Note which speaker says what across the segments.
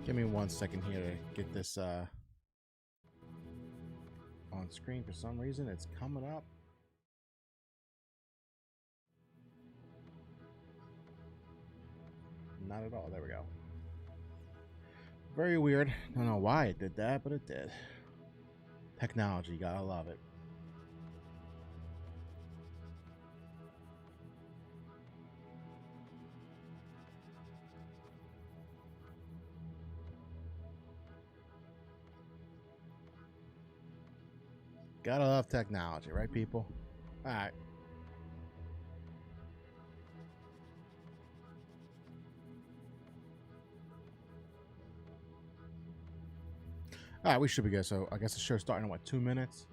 Speaker 1: Give me 1 second here to get this on screen. For some reason, it's coming up. Not at all. There we go. Very weird. Don't know why it did that, but it did. Technology, gotta love it. Gotta love technology, right, people? All right. All right, we should be good. So I guess the show's starting in, what, 2 minutes?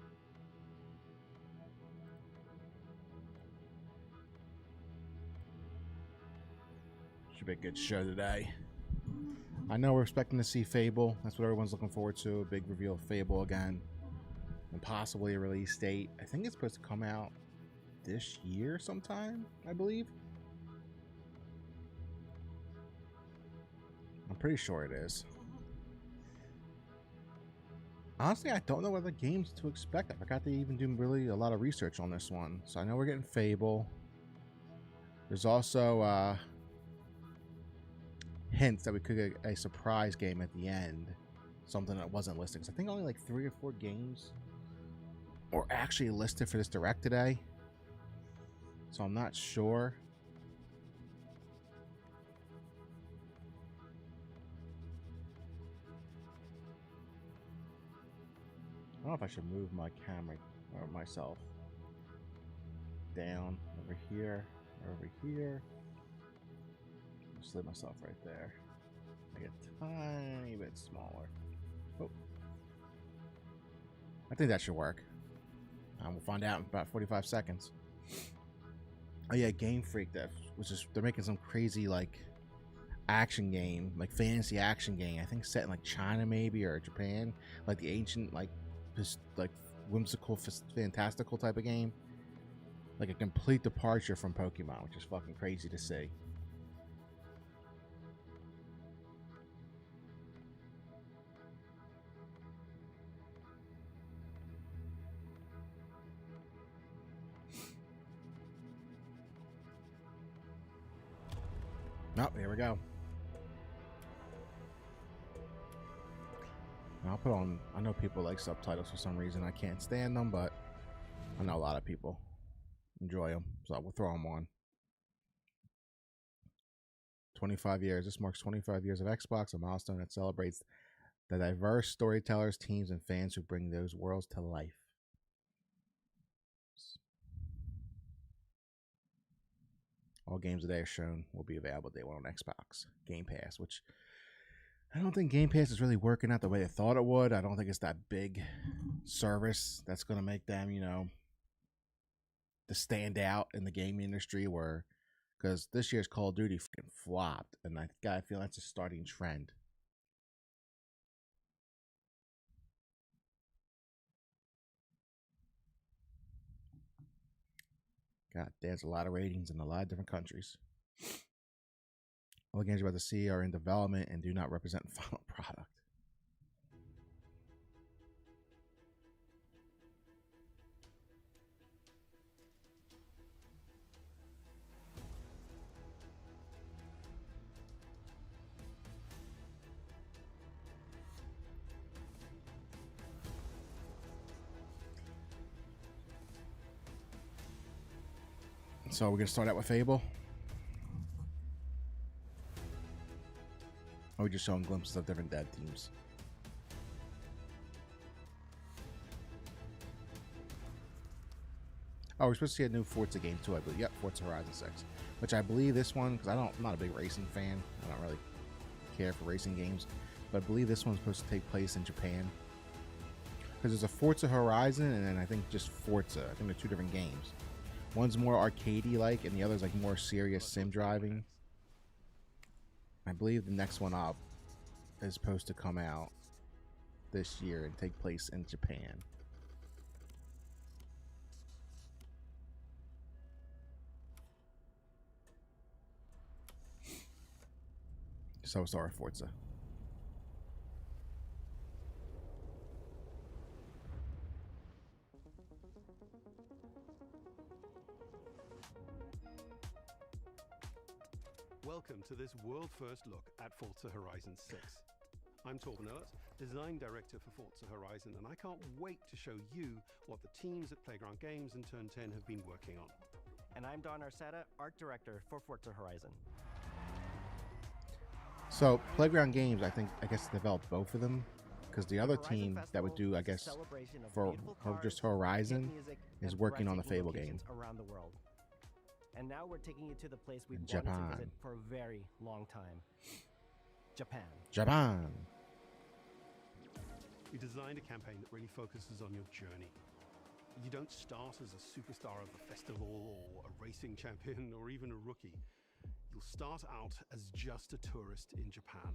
Speaker 1: Should be a good show today. I know we're expecting to see Fable. That's what everyone's looking forward to. A big reveal of Fable again. And possibly a release date. I think it's supposed to come out this year sometime, I believe. I'm pretty sure it is. Honestly, I don't know what other games to expect. I forgot to even do really a lot of research on this one. So I know we're getting Fable. There's also hints that we could get a surprise game at the end. Something that wasn't listed. So I think only like 3 or 4 games are actually listed for this direct today. So I'm not sure. I don't know if I should move my camera or myself down over here, over here. Just leave myself right there. Make it a tiny bit smaller. Oh, I think that should work. We'll find out in about 45 seconds. Oh yeah, Game Freak, they're making some crazy like action game, like fantasy action game. I think set in like China maybe or Japan, like the ancient like whimsical, fantastical type of game. Like a complete departure from Pokemon, which is fucking crazy to see. Oh, here we go. I'll put on, I know people like subtitles for some reason. I can't stand them, but I know a lot of people enjoy them, so we'll throw them on. 25 years. This marks 25 years of Xbox, a milestone that celebrates the diverse storytellers, teams, and fans who bring those worlds to life. All games today are shown will be available day one on Xbox Game Pass, which I don't think Game Pass is really working out the way they thought it would. I don't think it's that big service that's going to make them, you know, to stand out in the gaming industry. Where, because this year's Call of Duty fucking flopped, and I feel that's a starting trend. God, there's a lot of ratings in a lot of different countries. All the games you're about to see are in development and do not represent final product. So we're going to start out with Fable. Or we just showing glimpses of different dev teams. Oh, we're supposed to see a new Forza game too, I believe. Yep, Forza Horizon 6. Which I believe this one, because I'm not a big racing fan. I don't really care for racing games. But I believe this one's supposed to take place in Japan. Because there's a Forza Horizon and then I think just Forza. I think they're 2 different games. One's more arcadey-like, and the other's like more serious sim driving. I believe the next one up is supposed to come out this year and take place in Japan. So sorry, Forza.
Speaker 2: Welcome to this world-first look at Forza Horizon 6. I'm Torben Ehlert, Design Director for Forza Horizon, and I can't wait to show you what the teams at Playground Games and Turn 10 have been working on.
Speaker 3: And I'm Don Arceta, Art Director for Forza Horizon.
Speaker 1: So Playground Games, I guess developed both of them, because the other team that would do, I guess, for just Horizon is working on the Fable game
Speaker 3: around the world. And now we're taking you to the place we've wanted
Speaker 1: Japan.
Speaker 3: to visit for a very long time. Japan.
Speaker 1: Japan.
Speaker 2: We designed a campaign that really focuses on your journey. You don't start as a superstar of the festival or a racing champion or even a rookie. You'll start out as just a tourist in Japan.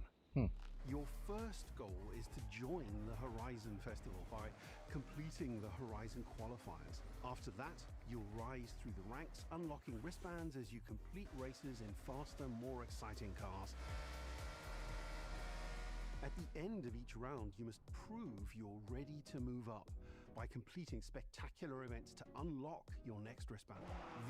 Speaker 2: Your first goal is to join the Horizon Festival by completing the Horizon qualifiers. After that, you'll rise through the ranks, unlocking wristbands as you complete races in faster, more exciting cars. At the end of each round, you must prove you're ready to move up by completing spectacular events to unlock your next wristband.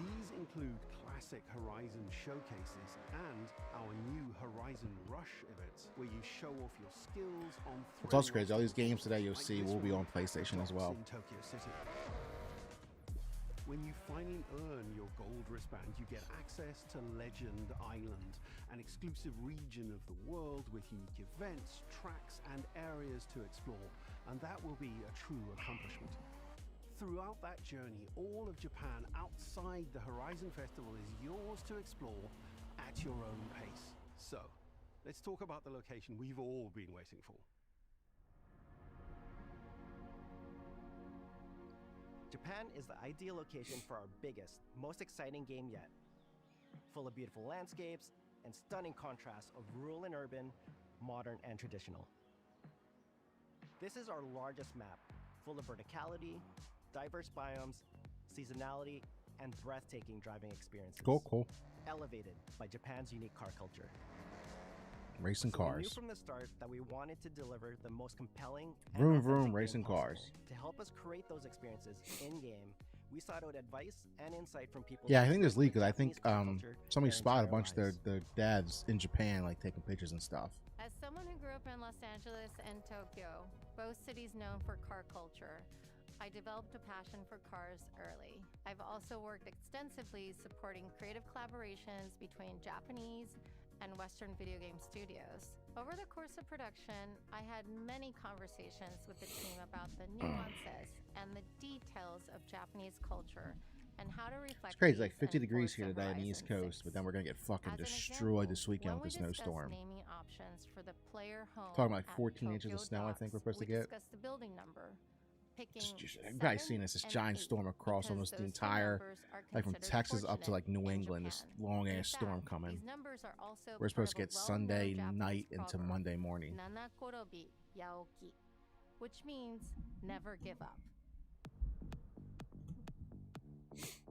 Speaker 2: These include classic Horizon showcases and our new Horizon Rush events, where you show off your skills on
Speaker 1: It's also crazy. All these games today you'll see will be on PlayStation as well.
Speaker 2: in Tokyo City. When you finally earn your gold wristband, you get access to Legend Island, an exclusive region of the world with unique events, tracks, and areas to explore, and that will be a true accomplishment. Throughout that journey, all of Japan outside the Horizon Festival is yours to explore at your own pace. So, let's talk about the location we've all been waiting for.
Speaker 3: Japan is the ideal location for our biggest, most exciting game yet. Full of beautiful landscapes and stunning contrasts of rural and urban, modern and traditional. This is our largest map, full of verticality, diverse biomes, seasonality, and breathtaking driving experiences.
Speaker 1: Cool.
Speaker 3: Elevated by Japan's unique car culture.
Speaker 1: Racing
Speaker 3: So we knew
Speaker 1: cars.
Speaker 3: from the start that we wanted to deliver the most compelling and
Speaker 1: Vroom,
Speaker 3: authentic
Speaker 1: vroom,
Speaker 3: game
Speaker 1: racing
Speaker 3: possible.
Speaker 1: cars.
Speaker 3: To help us create those experiences in-game, we sought out advice and insight from people.
Speaker 1: Yeah, I think there's leak because I
Speaker 3: Japanese
Speaker 1: think
Speaker 3: car culture
Speaker 1: somebody
Speaker 3: their
Speaker 1: spotted a
Speaker 3: entire
Speaker 1: bunch of
Speaker 3: lives.
Speaker 1: their dads in Japan like taking pictures and stuff.
Speaker 4: As someone who grew up in Los Angeles and Tokyo, both cities known for car culture, I developed a passion for cars early. I've also worked extensively supporting creative collaborations between Japanese and Western video game studios. Over the course of production, I had many conversations with the team about the nuances and the details of Japanese culture and how to reflect.
Speaker 1: It's crazy, like
Speaker 4: these
Speaker 1: 50
Speaker 4: in
Speaker 1: degrees
Speaker 4: Forza
Speaker 1: here today on the East
Speaker 4: Horizon
Speaker 1: Coast,
Speaker 4: 6.
Speaker 1: but then we're gonna get fucking
Speaker 4: As an
Speaker 1: destroyed this
Speaker 4: example,
Speaker 1: weekend
Speaker 4: when
Speaker 1: with the
Speaker 4: we discussed
Speaker 1: snowstorm.
Speaker 4: naming options for the player home
Speaker 1: Talking about like
Speaker 4: at
Speaker 1: 14 inches of
Speaker 4: Tokyo
Speaker 1: snow, I think we're
Speaker 4: Docks,
Speaker 1: supposed to
Speaker 4: we
Speaker 1: get.
Speaker 4: discussed the building number, picking
Speaker 1: You've probably seen this giant storm across almost the entire, like from Texas up to like New England, this long ass storm coming.
Speaker 4: These numbers are also
Speaker 1: We're supposed to
Speaker 4: part
Speaker 1: get
Speaker 4: of a well-known
Speaker 1: Sunday
Speaker 4: Japanese
Speaker 1: night into
Speaker 4: proverb,
Speaker 1: Monday morning.
Speaker 4: Nanakorobi yaoki, which means never give up.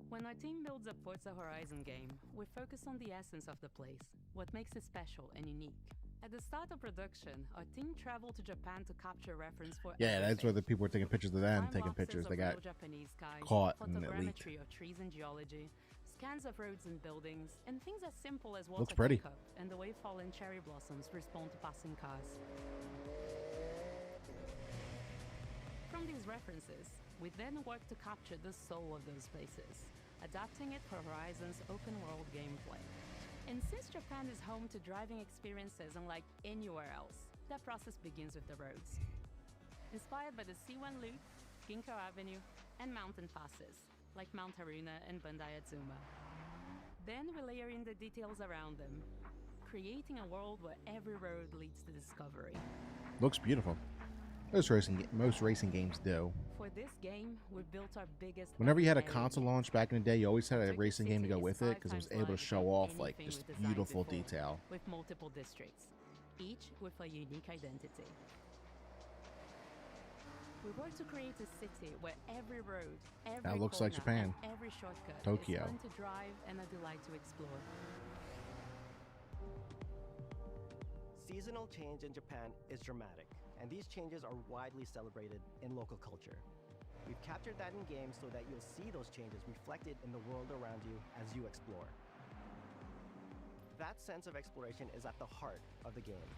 Speaker 5: When our team builds a Forza Horizon game, we focus on the essence of the place, what makes it special and unique. At the start of production, our team traveled to Japan to capture reference for
Speaker 1: Yeah, that's
Speaker 5: everything.
Speaker 1: where the people were taking pictures of them,
Speaker 5: Time
Speaker 1: taking
Speaker 5: lapses
Speaker 1: pictures.
Speaker 5: of
Speaker 1: They got
Speaker 5: real Japanese skies,
Speaker 1: caught and it leaked.
Speaker 5: photogrammetry of trees and geology, scans of roads and buildings, and things as simple as
Speaker 1: Looks
Speaker 5: water
Speaker 1: pretty.
Speaker 5: pickup and the way fallen cherry blossoms respond to passing cars. From these references, we then work to capture the soul of those places, adapting it for Horizon's open-world gameplay. And since Japan is home to driving experiences unlike anywhere else, that process begins with the roads. Inspired by the C1 Loop, Ginkgo Avenue, and mountain passes, like Mount Haruna and Bandai Atsuma. Then we layer in the details around them, creating a world where every road leads to discovery.
Speaker 1: looks beautiful. Most racing games do.
Speaker 5: For this game, we built our biggest.
Speaker 1: Whenever you had a
Speaker 5: area.
Speaker 1: console launch back in the day, you always had a
Speaker 5: Tokyo
Speaker 1: racing game to go
Speaker 5: City
Speaker 1: with
Speaker 5: is
Speaker 1: it
Speaker 5: 5
Speaker 1: because it was
Speaker 5: times
Speaker 1: able to
Speaker 5: larger
Speaker 1: show
Speaker 5: than
Speaker 1: off like
Speaker 5: anything
Speaker 1: just
Speaker 5: we've designed
Speaker 1: beautiful
Speaker 5: before,
Speaker 1: detail.
Speaker 5: with multiple districts, each with a unique identity. We work to create a city where every road, every
Speaker 1: That looks like
Speaker 5: corner,
Speaker 1: Japan.
Speaker 5: and every shortcut
Speaker 1: Tokyo.
Speaker 5: is fun to drive and a delight to explore.
Speaker 3: Seasonal change in Japan is dramatic, and these changes are widely celebrated in local culture. We've captured that in game so that you'll see those changes reflected in the world around you as you explore. That sense of exploration is at the heart of the game.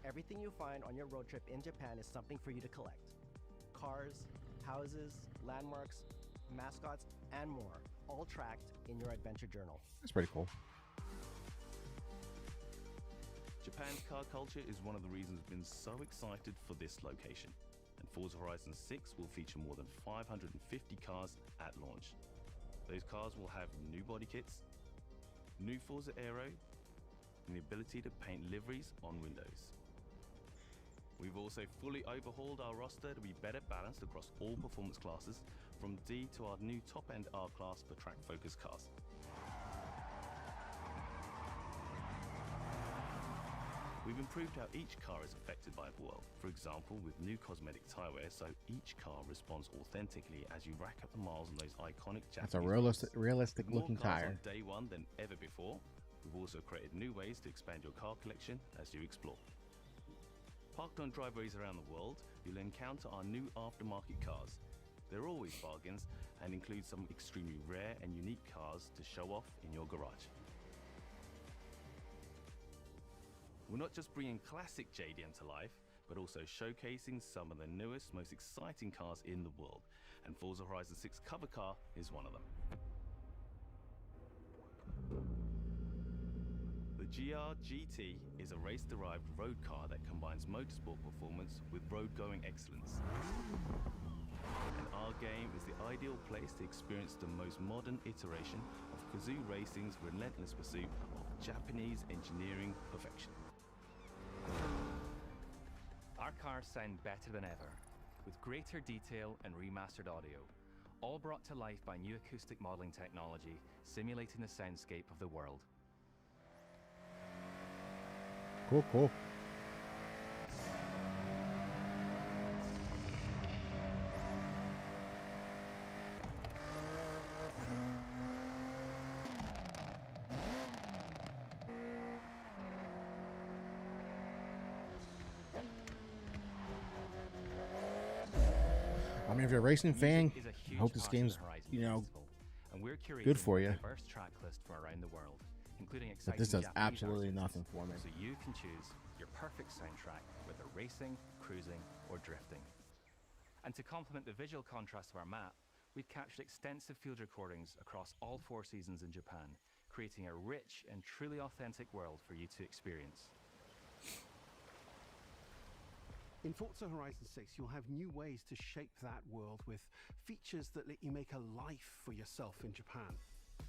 Speaker 3: Everything you find on your road trip in Japan is something for you to collect. Cars, houses, landmarks, mascots, and more, all tracked in your adventure journal.
Speaker 1: That's pretty cool.
Speaker 6: Japan's car culture is one of the reasons we've been so excited for this location. And Forza Horizon 6 will feature more than 550 cars at launch. Those cars will have new body kits, new Forza Aero, and the ability to paint liveries on windows. We've also fully overhauled our roster to be better balanced across all performance classes, from D to our new top-end R-Class for track-focused cars. We've improved how each car is affected by the world. For example, with new cosmetic tyre wear, so each car responds authentically as you rack up the miles on those iconic Japanese.
Speaker 1: That's a realistic looking
Speaker 6: More cars
Speaker 1: tire.
Speaker 6: on day one than ever before. We've also created new ways to expand your car collection as you explore. Parked on driveways around the world, you'll encounter our new aftermarket cars. They're always bargains and include some extremely rare and unique cars to show off in your garage. We're not just bringing classic JDM to life, but also showcasing some of the newest, most exciting cars in the world. And Forza Horizon 6 cover car is one of them. The GR GT is a race-derived road car that combines motorsport performance with road-going excellence. And our game is the ideal place to experience the most modern iteration of Kazoo Racing's relentless pursuit of Japanese engineering perfection.
Speaker 7: Our cars sound better than ever, with greater detail and remastered audio, all brought to life by new acoustic modeling technology, simulating the soundscape of the world.
Speaker 1: Cool, cool. I mean, if you're a racing fan,
Speaker 7: Music is a
Speaker 1: I
Speaker 7: huge
Speaker 1: hope this
Speaker 7: part of
Speaker 1: game's,
Speaker 7: the Horizon
Speaker 1: you know,
Speaker 7: Festival, and we're curating
Speaker 1: good for
Speaker 7: a
Speaker 1: you.
Speaker 7: diverse track list from around the world, including
Speaker 1: but
Speaker 7: exciting
Speaker 1: this does
Speaker 7: Japanese
Speaker 1: absolutely
Speaker 7: artists,
Speaker 1: nothing for me.
Speaker 7: so you can choose your perfect soundtrack, whether racing, cruising, or drifting. And to complement the visual contrast of our map, we've captured extensive field recordings across all 4 seasons in Japan, creating a rich and truly authentic world for you to experience.
Speaker 2: In Forza Horizon 6, you'll have new ways to shape that world with features that let you make a life for yourself in Japan.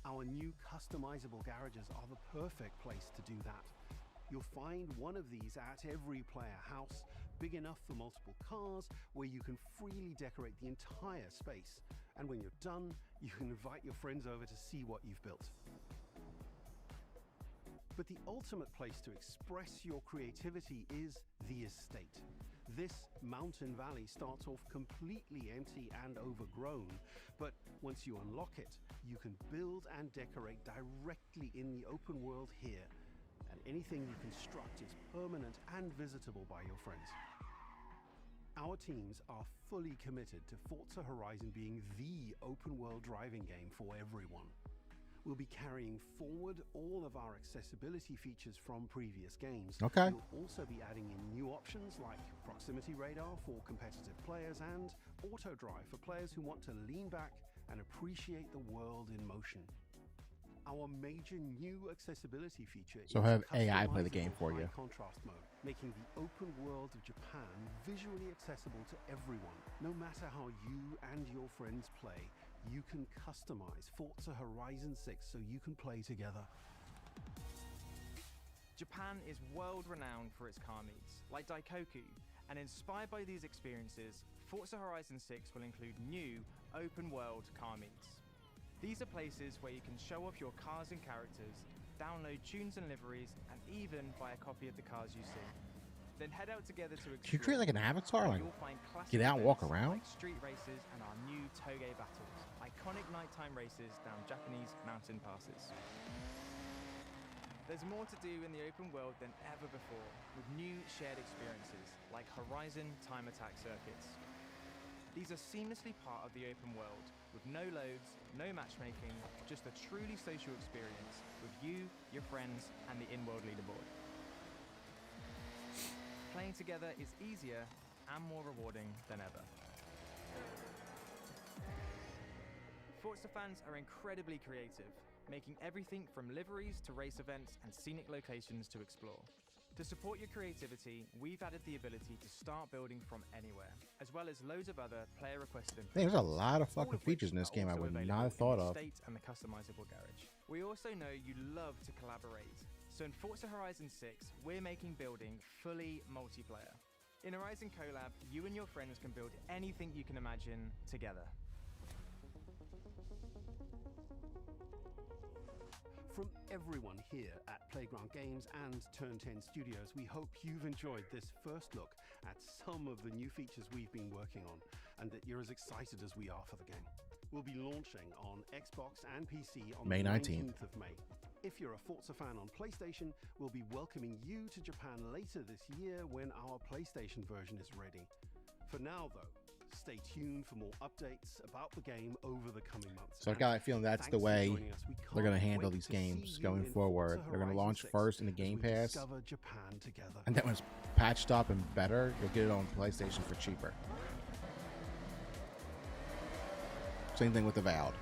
Speaker 2: Our new customizable garages are the perfect place to do that. You'll find one of these at every player house, big enough for multiple cars, where you can freely decorate the entire space. And when you're done, you can invite your friends over to see what you've built. But the ultimate place to express your creativity is the estate. This mountain valley starts off completely empty and overgrown, but once you unlock it, you can build and decorate directly in the open world here, and anything you construct is permanent and visitable by your friends. Our teams are fully committed to Forza Horizon being the open world driving game for everyone. We'll be carrying forward all of our accessibility features from previous games.
Speaker 1: Okay.
Speaker 2: We'll also be adding in new options like proximity radar for competitive players and auto drive for players who want to lean back and appreciate the world in motion. Our major new accessibility feature
Speaker 1: So
Speaker 2: is
Speaker 1: have AI play the game
Speaker 2: customizable
Speaker 1: for you.
Speaker 2: high contrast mode, making the open world of Japan visually accessible to everyone. No matter how you and your friends play, you can customize Forza Horizon 6 so you can play together.
Speaker 8: Japan is world-renowned for its car meets, like Daikoku, and inspired by these experiences, Forza Horizon 6 will include new, open-world car meets. These are places where you can show off your cars and characters, download tunes and liveries, and even buy a copy of the cars you see. Then head out together to explore.
Speaker 1: Should you create like an avatar, like
Speaker 8: You'll find classic
Speaker 1: get out and walk
Speaker 8: events
Speaker 1: around?
Speaker 8: like street races and our new Toge battles, iconic nighttime races down Japanese mountain passes. There's more to do in the open world than ever before, with new shared experiences like Horizon Time Attack circuits. These are seamlessly part of the open world, with no loads, no matchmaking, just a truly social experience with you, your friends, and the in-world leaderboard. Playing together is easier and more rewarding than ever. Forza fans are incredibly creative, making everything from liveries to race events and scenic locations to explore. To support your creativity, we've added the ability to start building from anywhere, as well as loads of other player-requested
Speaker 1: There's
Speaker 8: improvements.
Speaker 1: a lot of
Speaker 8: all
Speaker 1: fucking
Speaker 8: which
Speaker 1: features in this
Speaker 8: are
Speaker 1: game I
Speaker 8: also
Speaker 1: would
Speaker 8: available
Speaker 1: not have
Speaker 8: in
Speaker 1: thought
Speaker 8: the
Speaker 1: of.
Speaker 8: Estate and the customizable garage. We also know you love to collaborate, so in Forza Horizon 6, we're making building fully multiplayer. In Horizon Collab, you and your friends can build anything you can imagine together.
Speaker 2: From everyone here at Playground Games and Turn 10 Studios, we hope you've enjoyed this first look at some of the new features we've been working on, and that you're as excited as we are for the game. We'll be launching on Xbox and PC on
Speaker 1: May
Speaker 2: the
Speaker 1: 19th.
Speaker 2: 19th of May. If you're a Forza fan on PlayStation, we'll be welcoming you to Japan later this year when our PlayStation version is ready. For now, though, stay tuned for more updates about the game over the coming months.
Speaker 1: So I got a feeling that's the way they're going to handle these games going forward. They're going to launch first in the Game Pass, and then when it's patched up and better, you'll get it on PlayStation for cheaper. Same thing with Avowed,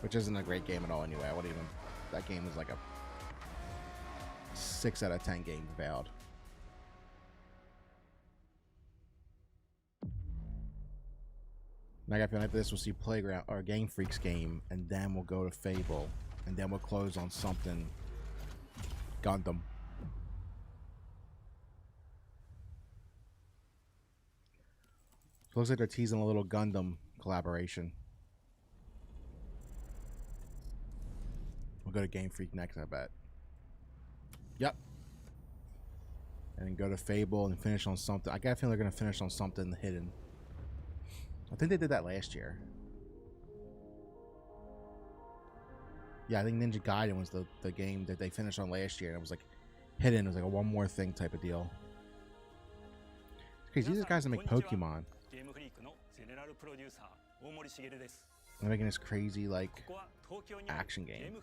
Speaker 1: which isn't a great game at all anyway. I wouldn't even. That game was like a 6 out of 10 game, Avowed. And I got a feeling after this we'll see Playground or Game Freak's game, and then we'll go to Fable, and then we'll close on something Gundam. Looks like they're teasing a little Gundam collaboration. We'll go to Game Freak next, I bet. Yep. And then go to Fable and finish on something. I got a feeling they're going to finish on something hidden. I think they did that last year. Yeah, I think Ninja Gaiden was the game that they finished on last year. And it was like hidden. It was like a one more thing type of deal. It's crazy. These are guys that make Pokemon. They're making this crazy like action game.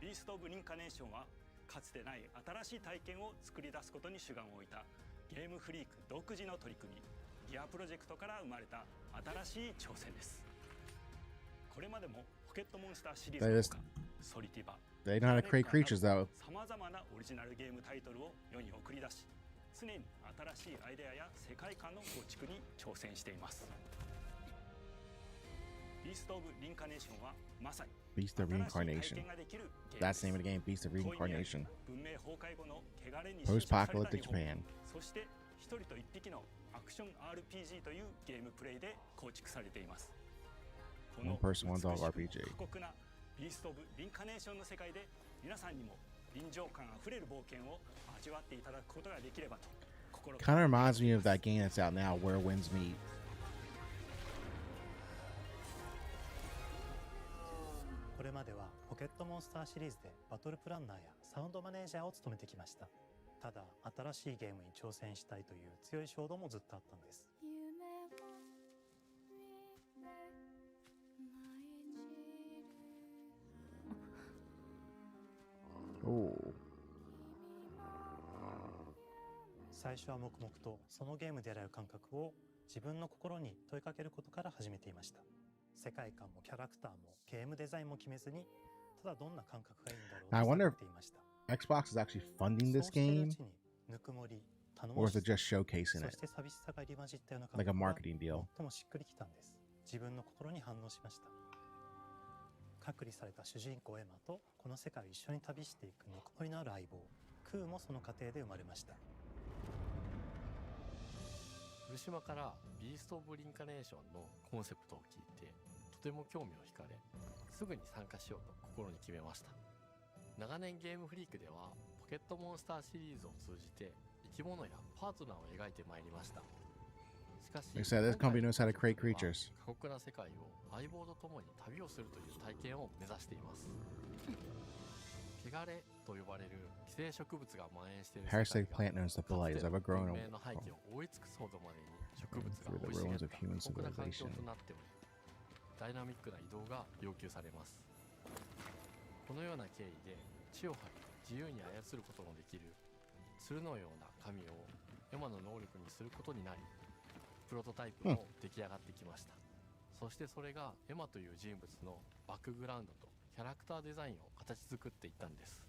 Speaker 9: ビースト・オブ・リンカネーションはかつてない新しい体験を作り出すことに主眼を置いたゲームフリーク独自の取り組みギアプロジェクトから生まれた新しい挑戦です。これまでもポケットモンスターシリーズの他ソリティバ
Speaker 1: They know how to create creatures though.
Speaker 9: さまざまなオリジナルゲームタイトルを世に送り出し常に新しいアイデアや世界観の構築に挑戦しています。ビースト・オブ・リンカネーションはまさに
Speaker 1: Beast of Reincarnation. That's the name of the game, Beast of Reincarnation. Post-apocalyptic Japan.
Speaker 9: そして一人と一匹のアクション RPG というゲームプレイで構築されています。
Speaker 1: One person, one dog RPG.
Speaker 9: 過酷なビースト・オブ・リンカネーションの世界で皆さんにも臨場感あふれる冒険を味わっていただくことができればと心から。
Speaker 1: Kind of reminds me of that game that's out now, Where Winds Meet.
Speaker 10: これまではポケットモンスターシリーズでバトルプランナーやサウンドマネージャーを務めてきました。ただ新しいゲームに挑戦したいという強い衝動もずっとあったんです。最初は黙々とそのゲームで得られる感覚を自分の心に問いかけることから始めていました。世界観もキャラクターもゲームデザインも決めずにただどんな感覚がいいんだろうと
Speaker 1: I
Speaker 10: 探
Speaker 1: wonder
Speaker 10: っていました。
Speaker 1: Xbox is actually funding
Speaker 10: そう
Speaker 1: this
Speaker 10: しているう
Speaker 1: game,
Speaker 10: ちにぬくもり、頼
Speaker 1: or
Speaker 10: も
Speaker 1: is
Speaker 10: し
Speaker 1: it
Speaker 10: さ、
Speaker 1: just showcasing
Speaker 10: そ
Speaker 1: it
Speaker 10: して寂しさが入り混じったような感
Speaker 1: like a
Speaker 10: 覚が
Speaker 1: marketing deal?
Speaker 10: 最もしっくりきたんです。自分の心に反応しました。隔離された主人公エマとこの世界を一緒に旅していくぬくもりのある相棒クーもその過程で生まれました。
Speaker 11: 古島からビースト・オブ・リンカネーションのコンセプトを聞いてとても興味を惹かれすぐに参加しようと心に決めました。長年ゲームフリークではポケットモンスターシリーズを通じて生き物やパートナーを描いてまいりました。しかし
Speaker 1: They said this company knows how to create creatures.
Speaker 11: 過酷な世界を相棒と共に旅をするという体験を目指しています。汚れと呼ばれる寄生植物が蔓延している
Speaker 1: Parasitic plant known as the
Speaker 11: かつ
Speaker 1: blight
Speaker 11: て
Speaker 1: is
Speaker 11: の
Speaker 1: ever grown
Speaker 11: 文明の廃棄を覆い尽くすほどまでに植物が
Speaker 1: through the
Speaker 11: 生い茂
Speaker 1: ruins
Speaker 11: った
Speaker 1: of human
Speaker 11: 過酷な環境
Speaker 1: civilization.
Speaker 11: となっており、ダイナミックな移動が要求されます。このような経緯で地を張り自由に操ることのできる鶴のような神をエマの能力にすることになり、プロトタイプも出来上がってきました。そしてそれがエマという人物のバックグラウンドとキャラクターデザインを形作っていったんです。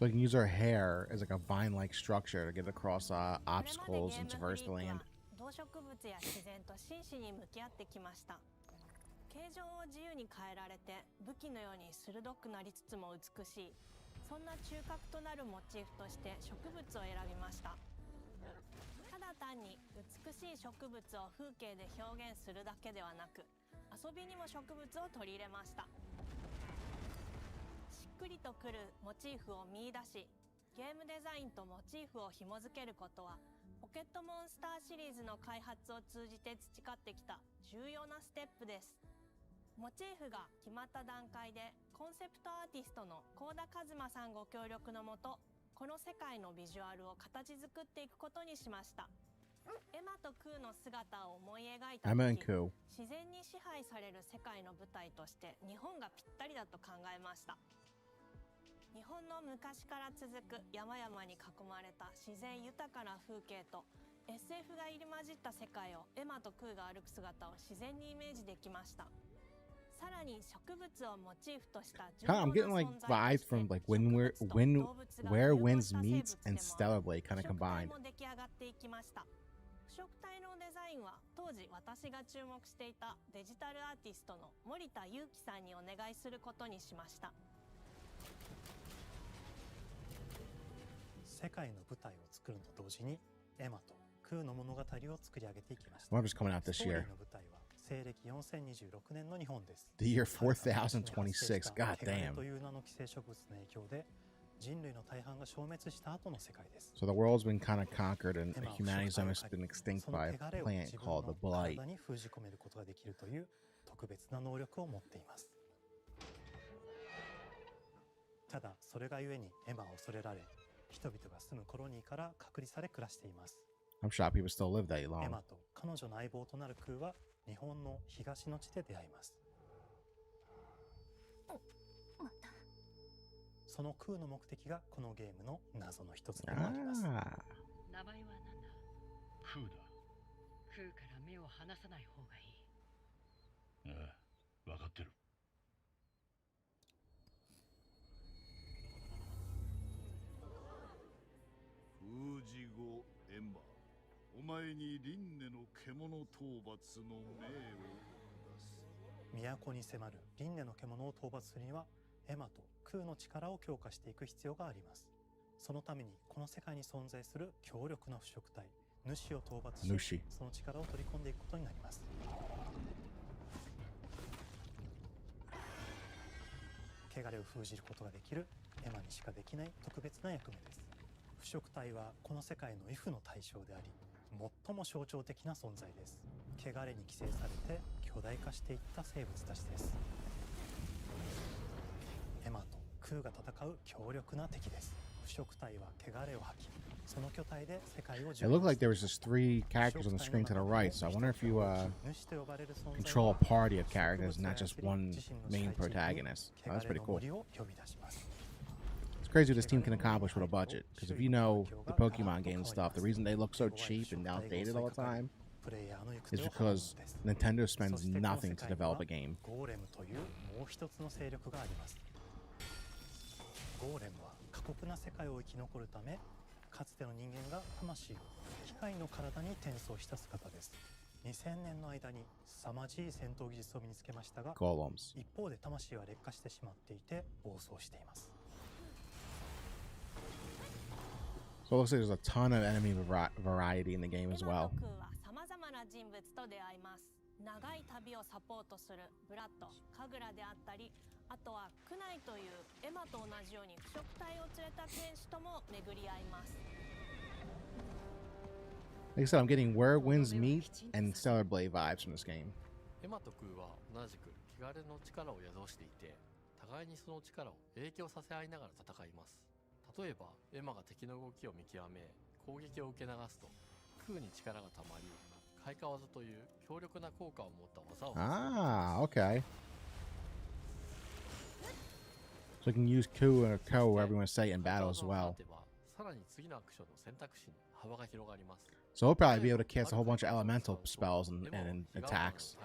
Speaker 1: So you can use her hair as like a vine-like structure to get across obstacles and traverse the land.
Speaker 12: 動植物や自然と真摯に向き合ってきました。形状を自由に変えられて武器のように鋭くなりつつも美しい、そんな中核となるモチーフとして植物を選びました。ただ単に美しい植物を風景で表現するだけではなく、遊びにも植物を取り入れました。しっくりとくるモチーフを見出し、ゲームデザインとモチーフを紐付けることはポケットモンスターシリーズの開発を通じて培ってきた重要なステップです。モチーフが決まった段階でコンセプトアーティストの幸田一馬さんご協力のもと、この世界のビジュアルを形作っていくことにしました。エマとクーの姿を思い描いた時、自然に支配される世界の舞台として日本がぴったりだと考えました。日本の昔から続く山々に囲まれた自然豊かな風景と SF が入り混じった世界をエマとクーが歩く姿を自然にイメージできました。さらに植物をモチーフとした
Speaker 1: I'm getting like vibes from like where winds meets and Stellar Blade kind of combined.
Speaker 12: 出来上がっていきました。腐食体のデザインは当時私が注目していたデジタルアーティストの森田裕樹さんにお願いすることにしました。
Speaker 10: 世界の舞台を作るのと同時にエマとクーの物語を作り上げていきました。
Speaker 1: Whatever's coming out this
Speaker 10: ストーリ
Speaker 1: year.
Speaker 10: ーの舞台は西暦4026年の日本です。
Speaker 1: The year 4026. God
Speaker 10: ケガレ
Speaker 1: damn.
Speaker 10: という名の寄生植物の影響で人類の大半が消滅した後の世界です。
Speaker 1: So the world's been kind of conquered and humanity's almost been extinct
Speaker 10: その
Speaker 1: by
Speaker 10: 汚れ
Speaker 1: a
Speaker 10: を
Speaker 1: plant
Speaker 10: 自分
Speaker 1: called
Speaker 10: の
Speaker 1: the blight.
Speaker 10: 体に封じ込めることができるという特別な能力を持っています。ただそれがゆえにエマは恐れられ、人々が住むコロニーから隔離され暮らしています。
Speaker 1: I'm shocked people still live that
Speaker 10: エ
Speaker 1: long.
Speaker 10: マと彼女の相棒となるクーは日本の東の地で出会います。そのクーの目的がこのゲームの謎の一つでもあります。
Speaker 1: Ah.
Speaker 13: 名前は何だ？クーだ。クーから目を離さない方がいい。ああ、わかってる。
Speaker 14: 封じ後エマ、お前に輪廻の獣討伐の命を出す。
Speaker 10: 都に迫る輪廻の獣を討伐するにはエマとクーの力を強化していく必要があります。そのためにこの世界に存在する強力な腐食体主を討伐し、その力を取り込んでいくことになります。汚れを封じることができるエマにしかできない特別な役目です。腐食体はこの世界の畏怖の対象であり、最も象徴的な存在です。汚れに寄生されて巨大化していった生物たちです。エマとクーが戦う強力な敵です。腐食体は汚れを吐き、その巨体で世界を
Speaker 1: It looked like there was just 3 characters on the screen to the right, so I wonder if you control a party of characters, not just one main protagonist. Oh, that's pretty cool. It's crazy what this team can accomplish with a budget, because if you know the Pokemon game stuff, the reason they look so cheap and outdated all the time is because Nintendo spends nothing to develop a game.
Speaker 10: ゴーレムというもう一つの勢力があります。ゴーレムは過酷な世界を生き残るため、かつての人間が魂を機械の体に転送した姿です。2000年の間に凄まじい戦闘技術を身につけましたが、一方で魂は劣化してしまっていて暴走しています。
Speaker 1: So it looks like there's a ton of enemy variety in the game as well.
Speaker 12: クーは様々な人物と出会います。長い旅をサポートするブラッド、カグラであったり、あとはクナイというエマと同じように腐食体を連れた天使とも巡り合います。
Speaker 1: Like I said, I'm getting Where Winds Meet and Stellar Blade vibes from this game.
Speaker 11: エマとクーは同じく汚れの力を宿していて、互互いにその力を影響させ合いながら戦います。例えばエマが敵の動きを見極め攻撃を受け流すと空に力がたまり開花技という強力な効果を持った技を発動。
Speaker 1: Ah, okay. So you can use Ku or Ko, whatever you want to say, in battle as well.
Speaker 11: さらに次のアクションの選択肢に幅が広がります。
Speaker 1: So he'll probably be able to cast a whole bunch of elemental spells and attacks.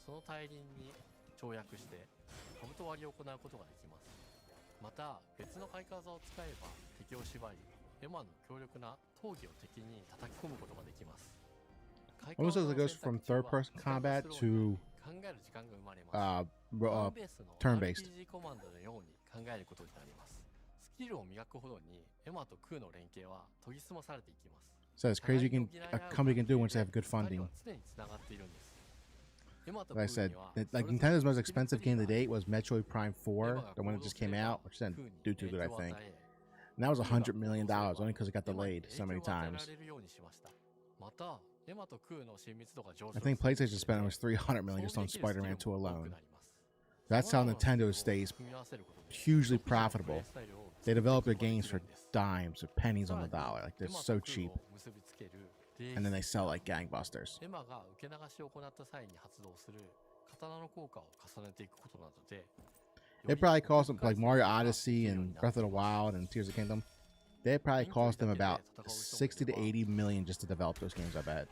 Speaker 11: その大輪に跳躍して兜割りを行うことができます。また別の開花技を使えば敵を縛りエマの強力な闘技を敵に叩き込むことができます。
Speaker 1: Almost as it goes from third-person combat to turn-based.
Speaker 11: RPG コマンドのように考えることになります。スキルを磨くほどにエマと空の連携は研ぎ澄まされていきます。
Speaker 1: So it's crazy a company can do once they have good funding.
Speaker 11: 常につながっているんです。
Speaker 1: Like I said, like Nintendo's most expensive game to date was Metroid Prime 4, the one that just came out, which didn't do too good, I think. And that was $100 million only because it got delayed so many times. I think PlayStation spent almost $300 million just on Spider-Man 2 alone. That's how Nintendo stays hugely profitable. They develop their games for dimes or pennies on the dollar. Like, they're so cheap. And then they sell like gangbusters. It probably cost them, like Mario Odyssey and Breath of the Wild and Tears of the Kingdom. They probably cost them about 60 to 80 million just to develop those games, I bet.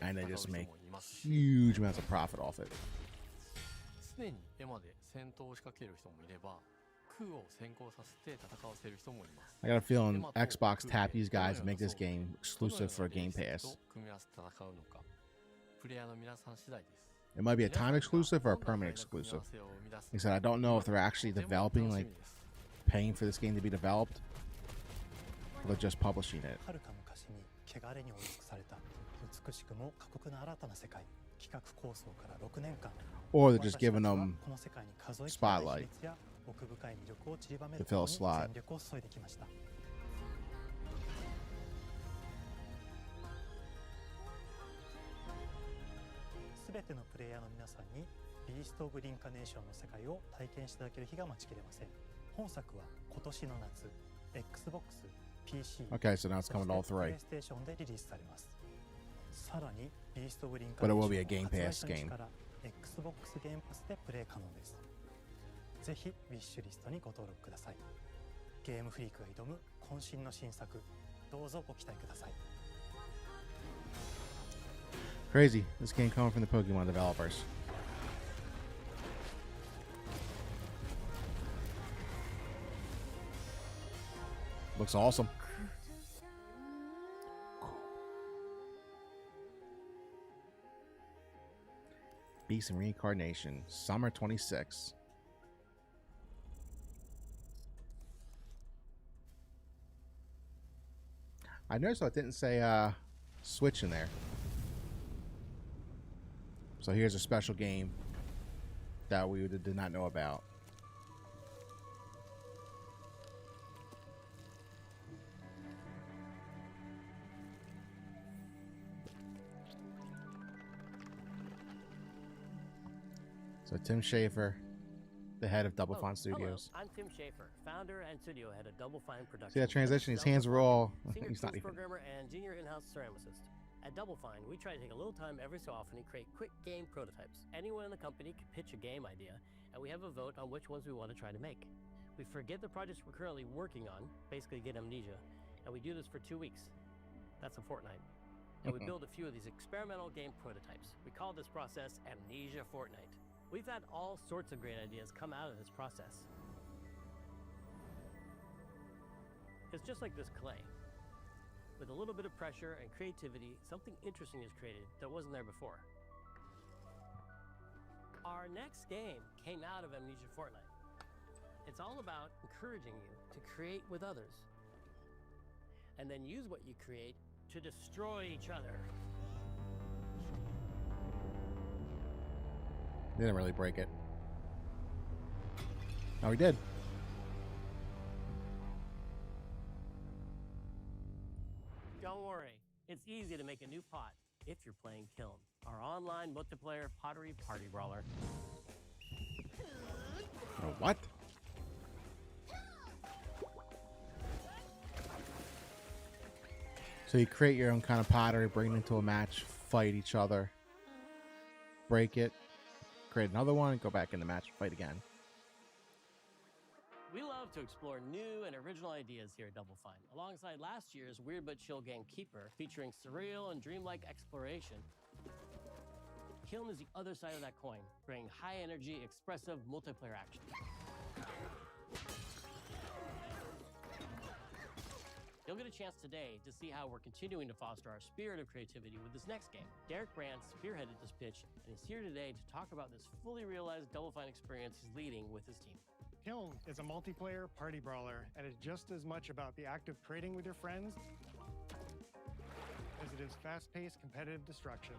Speaker 1: And they just make huge amounts of profit off it. I got a feeling Xbox tapped these guys to make this game exclusive for Game Pass. It might be a time exclusive or a permanent exclusive. Like I said, I don't know if they're actually developing, like paying for this game to be developed, or they're just publishing it. Or they're just giving them spotlight to fill a slot. Okay, so now it's coming to all three. But it will be a Game Pass game.
Speaker 10: ぜひウィッシュリストにご登録ください。ゲームフリークが挑む渾身の新作、どうぞご期待ください。
Speaker 1: Crazy. This game coming from the Pokemon developers. Looks awesome. Beast and Reincarnation, Summer 26. I noticed it didn't say Switch in there. So here's a special game that we did not know about. So Tim Schafer, the head of Double Fine Studios.
Speaker 15: Hello, I'm Tim Schafer, founder and studio head of Double Fine Productions.
Speaker 1: See that transition? His hands were all...
Speaker 15: Senior
Speaker 1: He's not even...
Speaker 15: programmer and junior in-house ceramicist. At Double Fine, we try to take a little time every so often and create quick game prototypes. Anyone in the company can pitch a game idea, and we have a vote on which ones we want to try to make. We forget the projects we're currently working on, basically get amnesia, and we do this for 2 weeks. That's a fortnight. And we build a few of these experimental game prototypes. We call this process Amnesia Fortnight. We've had all sorts of great ideas come out of this process. It's just like this clay. With a little bit of pressure and creativity, something interesting is created that wasn't there before. Our next game came out of Amnesia Fortnight. It's all about encouraging you to create with others, and then use what you create to destroy each other.
Speaker 1: They didn't really break it. No, he did.
Speaker 15: Don't worry, it's easy to make a new pot if you're playing Kiln, our online multiplayer pottery party brawler.
Speaker 1: Oh, what? So you create your own kind of pottery, bring it into a match, fight each other, break it, create another one, go back in the match, fight again.
Speaker 15: We love to explore new and original ideas here at Double Fine. Alongside last year's Weird But Chill game Keeper, featuring surreal and dreamlike exploration, Kiln is the other side of that coin, bringing high-energy, expressive multiplayer action. You'll get a chance today to see how we're continuing to foster our spirit of creativity with this next game. Derek Brandt spearheaded this pitch, and he's here today to talk about this fully realized Double Fine experience he's leading with his team.
Speaker 16: Kiln is a multiplayer party brawler and is just as much about the act of trading with your friends as it is fast-paced competitive destruction.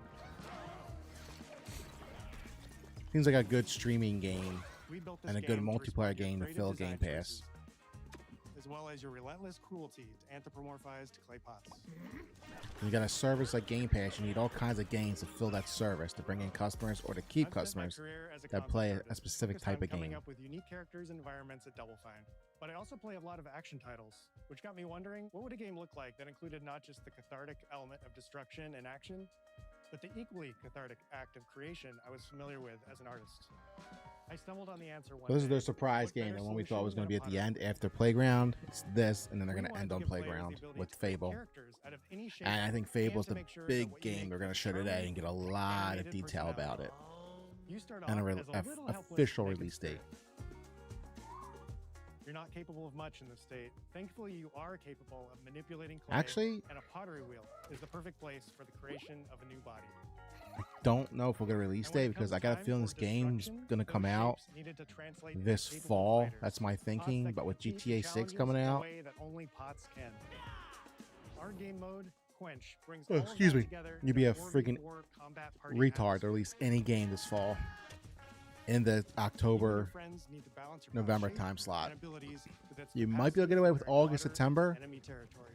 Speaker 1: Seems like a good streaming game
Speaker 16: We built this
Speaker 1: and a good
Speaker 16: game to
Speaker 1: multiplayer
Speaker 16: respond to your
Speaker 1: game to
Speaker 16: creative
Speaker 1: fill
Speaker 16: design
Speaker 1: Game Pass.
Speaker 16: choices, as well as your relentless cruelty to anthropomorphized clay pots.
Speaker 1: When you got a service like Game Pass, you need all kinds of games to fill that service, to bring in customers or to keep
Speaker 16: I've spent my
Speaker 1: customers
Speaker 16: career as a
Speaker 1: that play
Speaker 16: concept
Speaker 1: a specific
Speaker 16: artist,
Speaker 1: type of
Speaker 16: focused on coming
Speaker 1: game.
Speaker 16: up with unique characters and environments at Double Fine. But I also play a lot of action titles, which got me wondering, what would a game look like that included not just the cathartic element of destruction and action, but the equally cathartic act of creation I was familiar with as an artist? I stumbled on the answer one
Speaker 1: So this is
Speaker 16: day.
Speaker 1: their surprise
Speaker 16: What
Speaker 1: game,
Speaker 16: better
Speaker 1: the one we thought was
Speaker 16: solution
Speaker 1: going to be
Speaker 16: than
Speaker 1: at
Speaker 16: a
Speaker 1: the end after Playground. It's this, and then they're
Speaker 16: We
Speaker 1: going to
Speaker 16: wanted
Speaker 1: end
Speaker 16: to
Speaker 1: on
Speaker 16: give players the
Speaker 1: Playground
Speaker 16: ability
Speaker 1: with
Speaker 16: to create
Speaker 1: Fable.
Speaker 16: characters out of any shape
Speaker 1: And I think
Speaker 16: and
Speaker 1: Fable's
Speaker 16: to
Speaker 1: the
Speaker 16: make sure that
Speaker 1: big
Speaker 16: what you
Speaker 1: game
Speaker 16: make
Speaker 1: they're going to
Speaker 16: is
Speaker 1: show today
Speaker 16: charming
Speaker 1: and get a lot of
Speaker 16: animated
Speaker 1: detail about it.
Speaker 16: personality. You start
Speaker 1: And
Speaker 16: off
Speaker 1: a
Speaker 16: as a little helpless
Speaker 1: official
Speaker 16: naked
Speaker 1: release date.
Speaker 16: You're not capable of much in this state. Thankfully, you are capable of manipulating clay.
Speaker 1: Actually,
Speaker 16: and a pottery wheel is the perfect place for the creation of a new body.
Speaker 1: I don't know if we'll get a release
Speaker 16: And when
Speaker 1: date
Speaker 16: it
Speaker 1: because
Speaker 16: comes
Speaker 1: I got a
Speaker 16: time
Speaker 1: feeling
Speaker 16: for
Speaker 1: this game's
Speaker 16: destruction,
Speaker 1: going to
Speaker 16: those
Speaker 1: come out
Speaker 16: shapes needed to translate into
Speaker 1: this
Speaker 16: capable
Speaker 1: fall.
Speaker 16: fighters.
Speaker 1: That's my
Speaker 16: Pots
Speaker 1: thinking.
Speaker 16: that
Speaker 1: But
Speaker 16: can
Speaker 1: with
Speaker 16: compete
Speaker 1: GTA
Speaker 16: with
Speaker 1: 6
Speaker 16: challenges
Speaker 1: coming
Speaker 16: in a
Speaker 1: out,
Speaker 16: way that only pots can. Our game mode, Quench, brings
Speaker 1: oh,
Speaker 16: all of
Speaker 1: excuse
Speaker 16: that
Speaker 1: me,
Speaker 16: together
Speaker 1: you'd
Speaker 16: in
Speaker 1: be a
Speaker 16: 4v4
Speaker 1: freaking
Speaker 16: combat party
Speaker 1: retard to
Speaker 16: atmosphere.
Speaker 1: release any game this fall in the
Speaker 16: You and your
Speaker 1: October,
Speaker 16: friends need to balance your
Speaker 1: November
Speaker 16: body shape
Speaker 1: time slot.
Speaker 16: and abilities with its
Speaker 1: You might be able to
Speaker 16: capacity
Speaker 1: get away
Speaker 16: for
Speaker 1: with
Speaker 16: clearing
Speaker 1: August,
Speaker 16: water
Speaker 1: September,
Speaker 16: and enemy territory.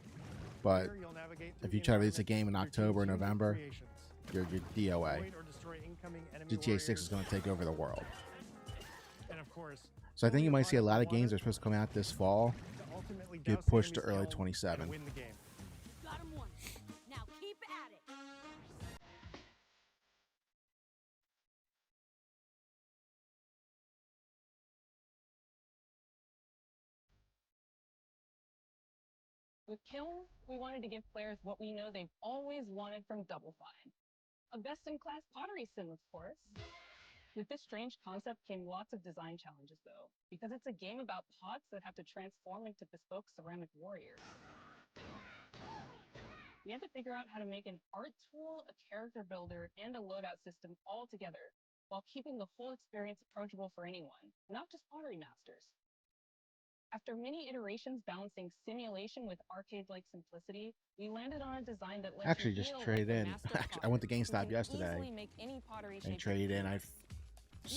Speaker 1: but
Speaker 16: Here you'll navigate
Speaker 1: if
Speaker 16: through
Speaker 1: you
Speaker 16: the
Speaker 1: try to release a game in
Speaker 16: environment with your
Speaker 1: October or
Speaker 16: team's unique
Speaker 1: November,
Speaker 16: creations.
Speaker 1: you're DOA.
Speaker 16: Avoid or destroy incoming enemy
Speaker 1: GTA 6 is
Speaker 16: warriors.
Speaker 1: going to take over the world.
Speaker 16: And of course,
Speaker 1: So I think
Speaker 16: only
Speaker 1: you might see a
Speaker 16: body
Speaker 1: lot of
Speaker 16: of
Speaker 1: games that
Speaker 16: water
Speaker 1: are supposed to come out this fall
Speaker 16: to ultimately
Speaker 1: get
Speaker 16: douse the
Speaker 1: pushed to
Speaker 16: enemy's
Speaker 1: early
Speaker 16: helm
Speaker 1: 27.
Speaker 16: and win the game.
Speaker 12: Got him once. Now keep at it.
Speaker 17: With Kiln, we wanted to give players what we know they've always wanted from Double Fine. A best-in-class pottery sim, of course. With this strange concept came lots of design challenges, though, because it's a game about pots that have to transform into bespoke ceramic warriors. We had to figure out how to make an art tool, a character builder, and a loadout system all together, while keeping the whole experience approachable for anyone, not just pottery masters. After many iterations balancing simulation with arcade-like simplicity, we landed on a design that lets
Speaker 1: Actually,
Speaker 17: you
Speaker 1: just
Speaker 17: feel like
Speaker 1: trade
Speaker 17: a
Speaker 1: in.
Speaker 17: master
Speaker 1: I went to
Speaker 17: potter who
Speaker 1: GameStop
Speaker 17: can
Speaker 1: yesterday
Speaker 17: easily make any pottery
Speaker 1: and
Speaker 17: shape
Speaker 1: traded
Speaker 17: you
Speaker 1: in.
Speaker 17: please.
Speaker 1: I
Speaker 17: Even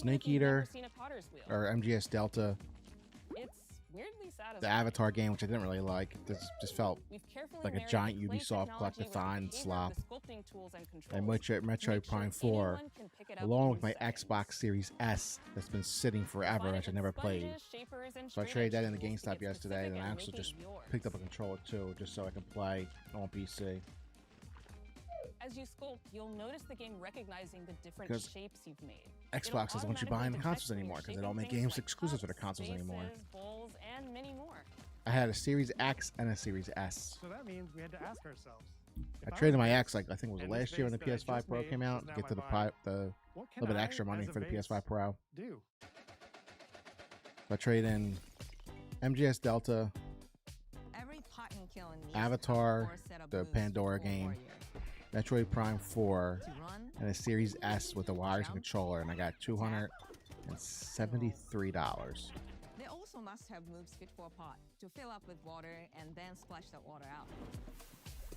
Speaker 1: Snake
Speaker 17: if you've never
Speaker 1: Eater
Speaker 17: seen a potter's wheel.
Speaker 1: or MGS Delta,
Speaker 17: It's weirdly satisfying.
Speaker 1: the Avatar game, which I didn't really like. This just felt
Speaker 17: We've carefully
Speaker 1: like a
Speaker 17: married
Speaker 1: giant
Speaker 17: the clay
Speaker 1: Ubisoft
Speaker 17: technology with the
Speaker 1: collectathon
Speaker 17: behavior of
Speaker 1: slop.
Speaker 17: the sculpting tools and
Speaker 1: And
Speaker 17: controls to
Speaker 1: Metroid
Speaker 17: make sure
Speaker 1: Prime 4,
Speaker 17: anyone can pick it up
Speaker 1: along
Speaker 17: in
Speaker 1: with my
Speaker 17: seconds.
Speaker 1: Xbox Series S that's been sitting forever,
Speaker 17: Find it
Speaker 1: which I
Speaker 17: with
Speaker 1: never played.
Speaker 17: sponges, shapers, and
Speaker 1: So I
Speaker 17: straight
Speaker 1: traded that
Speaker 17: edge
Speaker 1: in the
Speaker 17: tools to
Speaker 1: GameStop
Speaker 17: get
Speaker 1: yesterday,
Speaker 17: specific
Speaker 1: and I
Speaker 17: and
Speaker 1: actually
Speaker 17: make it
Speaker 1: just
Speaker 17: yours.
Speaker 1: picked up a controller too, just so I can play on PC.
Speaker 17: As you sculpt, you'll notice the game recognizing the different
Speaker 1: Because
Speaker 17: shapes you've made.
Speaker 1: Xbox doesn't want you buying the consoles anymore because they don't make games exclusive to the
Speaker 17: cups,
Speaker 1: consoles anymore.
Speaker 17: vases, bowls, and many more.
Speaker 1: I had a Series X and a Series S.
Speaker 16: So that means we had to ask ourselves.
Speaker 1: I
Speaker 16: if
Speaker 1: traded
Speaker 16: was
Speaker 1: my
Speaker 16: Vase,
Speaker 1: X, like I think it was
Speaker 16: and
Speaker 1: last
Speaker 16: this
Speaker 1: year when the
Speaker 16: vase that I
Speaker 1: PS5
Speaker 16: just
Speaker 1: Pro
Speaker 16: made
Speaker 1: came out,
Speaker 16: is now
Speaker 1: get to
Speaker 16: my
Speaker 1: the
Speaker 16: body,
Speaker 1: the
Speaker 16: what can
Speaker 1: little bit
Speaker 16: I,
Speaker 1: extra money
Speaker 16: as a
Speaker 1: for the
Speaker 16: vase,
Speaker 1: PS5 Pro.
Speaker 16: do?
Speaker 1: So I traded in MGS Delta,
Speaker 18: Every pot and kiln needs
Speaker 1: Avatar,
Speaker 18: four set of
Speaker 1: the
Speaker 18: moves
Speaker 1: Pandora
Speaker 18: before
Speaker 1: game,
Speaker 18: warrior.
Speaker 1: Metroid Prime 4,
Speaker 18: To run,
Speaker 1: and a Series S with a wires and
Speaker 18: jump,
Speaker 1: controller, and I got $273.
Speaker 18: they also must have moves fit for a pot to fill up with water and then splash that water out.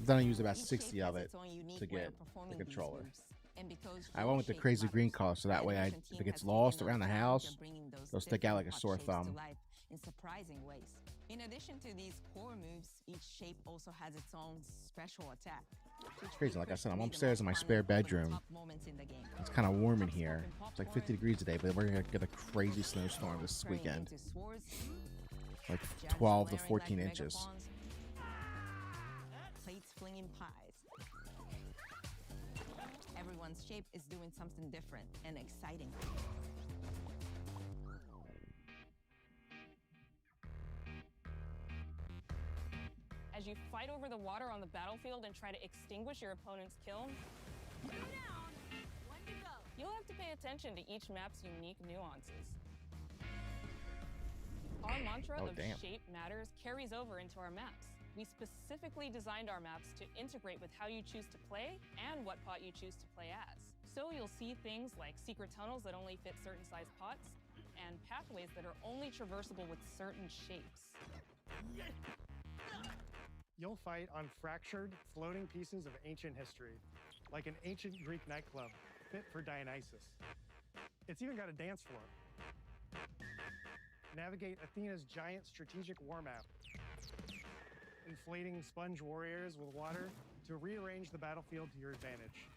Speaker 1: Then I used about
Speaker 18: Each
Speaker 1: 60
Speaker 18: shape
Speaker 1: of
Speaker 18: has
Speaker 1: it
Speaker 18: its own unique
Speaker 1: to
Speaker 18: way
Speaker 1: get
Speaker 18: of performing
Speaker 1: the
Speaker 18: these
Speaker 1: controller.
Speaker 18: moves. And because
Speaker 1: I went with the
Speaker 18: shape
Speaker 1: crazy green
Speaker 18: matters,
Speaker 1: color, so that
Speaker 18: the
Speaker 1: way
Speaker 18: animation
Speaker 1: if
Speaker 18: team
Speaker 1: it gets
Speaker 18: has taken
Speaker 1: lost
Speaker 18: a
Speaker 1: around the
Speaker 18: challenge
Speaker 1: house,
Speaker 18: of bringing those
Speaker 1: it'll stick out like a
Speaker 18: different pot
Speaker 1: sore
Speaker 18: shapes to
Speaker 1: thumb.
Speaker 18: life in surprising ways. In addition to these core moves, each shape also has its own special attack.
Speaker 1: It's crazy. Like I said, I'm upstairs in my spare bedroom. It's kind of warm in here. It's like 50 degrees today, but we're gonna get a crazy snowstorm this weekend. Like 12 to 14 inches.
Speaker 18: Plates flinging pies. Everyone's shape is doing something different and exciting.
Speaker 17: As you fight over the water on the battlefield and try to extinguish your opponent's kiln, you'll have to pay attention to each map's unique nuances. Our mantra of shape matters carries over into our maps. We specifically designed our maps to integrate with how you choose to play and what pot you choose to play as. So you'll see things like secret tunnels that only fit certain size pots, and pathways that are only traversable with certain shapes.
Speaker 16: You'll fight on fractured, floating pieces of ancient history, like an ancient Greek nightclub fit for Dionysus. It's even got a dance floor. Navigate Athena's giant strategic war map, inflating sponge warriors with water to rearrange the battlefield to your advantage.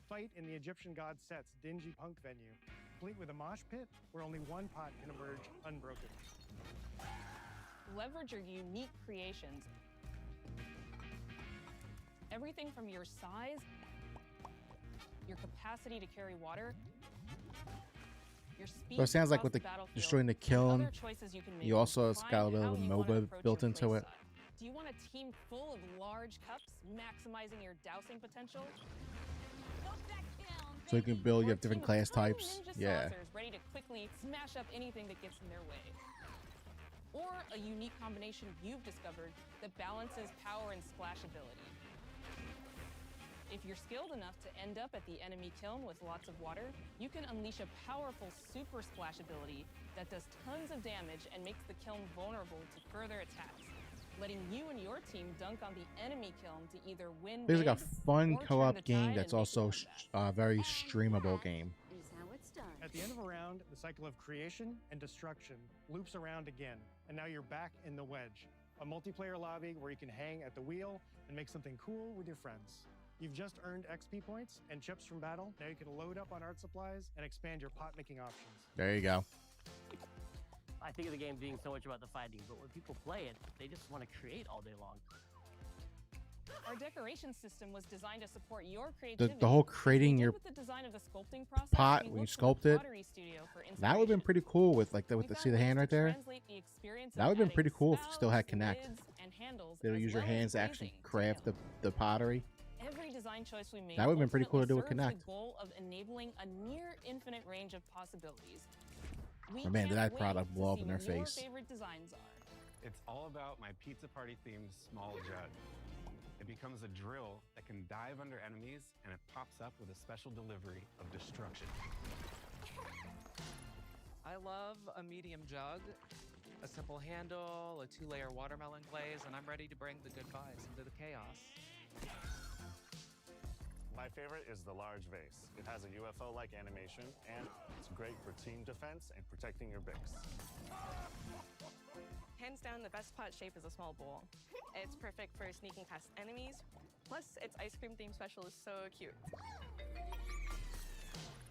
Speaker 16: Fight in the Egyptian god Set's dingy punk venue, complete with a mosh pit where only one pot can emerge unbroken.
Speaker 17: Leverage your unique creations. Everything from your size, your capacity to carry water, your speed.
Speaker 1: So it sounds like with the destroying the kiln, you also got a little MOBA built into it.
Speaker 17: Do you want a team full of large cups, maximizing your dousing potential?
Speaker 1: So you can build, you have different class types. Yeah.
Speaker 17: Ready to quickly smash up anything that gets in their way. Or a unique combination you've discovered that balances power and splashability. If you're skilled enough to end up at the enemy kiln with lots of water, you can unleash a powerful super splash ability that does tons of damage and makes the kiln vulnerable to further attacks, letting you and your team dunk on the enemy kiln to either win
Speaker 1: It's like a fun co-op game that's also a very streamable game.
Speaker 16: At the end of a round, the cycle of creation and destruction loops around again, and now you're back in the wedge, a multiplayer lobby where you can hang at the wheel and make something cool with your friends. You've just earned XP points and chips from battle. Now you can load up on art supplies and expand your pot-making options.
Speaker 1: There you go.
Speaker 15: I think of the game being so much about the fighting, but when people play it, they just want to create all day long.
Speaker 17: Our decoration system was designed to support your creativity.
Speaker 1: The whole creating your
Speaker 17: with the design of the sculpting process,
Speaker 1: pot when you sculpt it, that would have been pretty cool with like see the hand right there. That would have been pretty cool if you still had Connect. They'll use your hands to actually craft the pottery.
Speaker 17: Every design choice we made
Speaker 1: that would have been pretty cool to do with Connect.
Speaker 17: The goal of enabling a near infinite range of possibilities.
Speaker 1: Oh man, did that product blow up in their face?
Speaker 17: Favorite designs are.
Speaker 19: It's all about my pizza party themed small jug. It becomes a drill that can dive under enemies, and it pops up with a special delivery of destruction.
Speaker 20: I love a medium jug, a simple handle, a 2-layer watermelon glaze, and I'm ready to bring the good vibes into the chaos.
Speaker 21: My favorite is the large vase. It has a UFO-like animation, and it's great for team defense and protecting your Bix.
Speaker 22: Hands down, the best pot shape is a small bowl. It's perfect for sneaking past enemies. Plus, its ice cream theme special is so cute.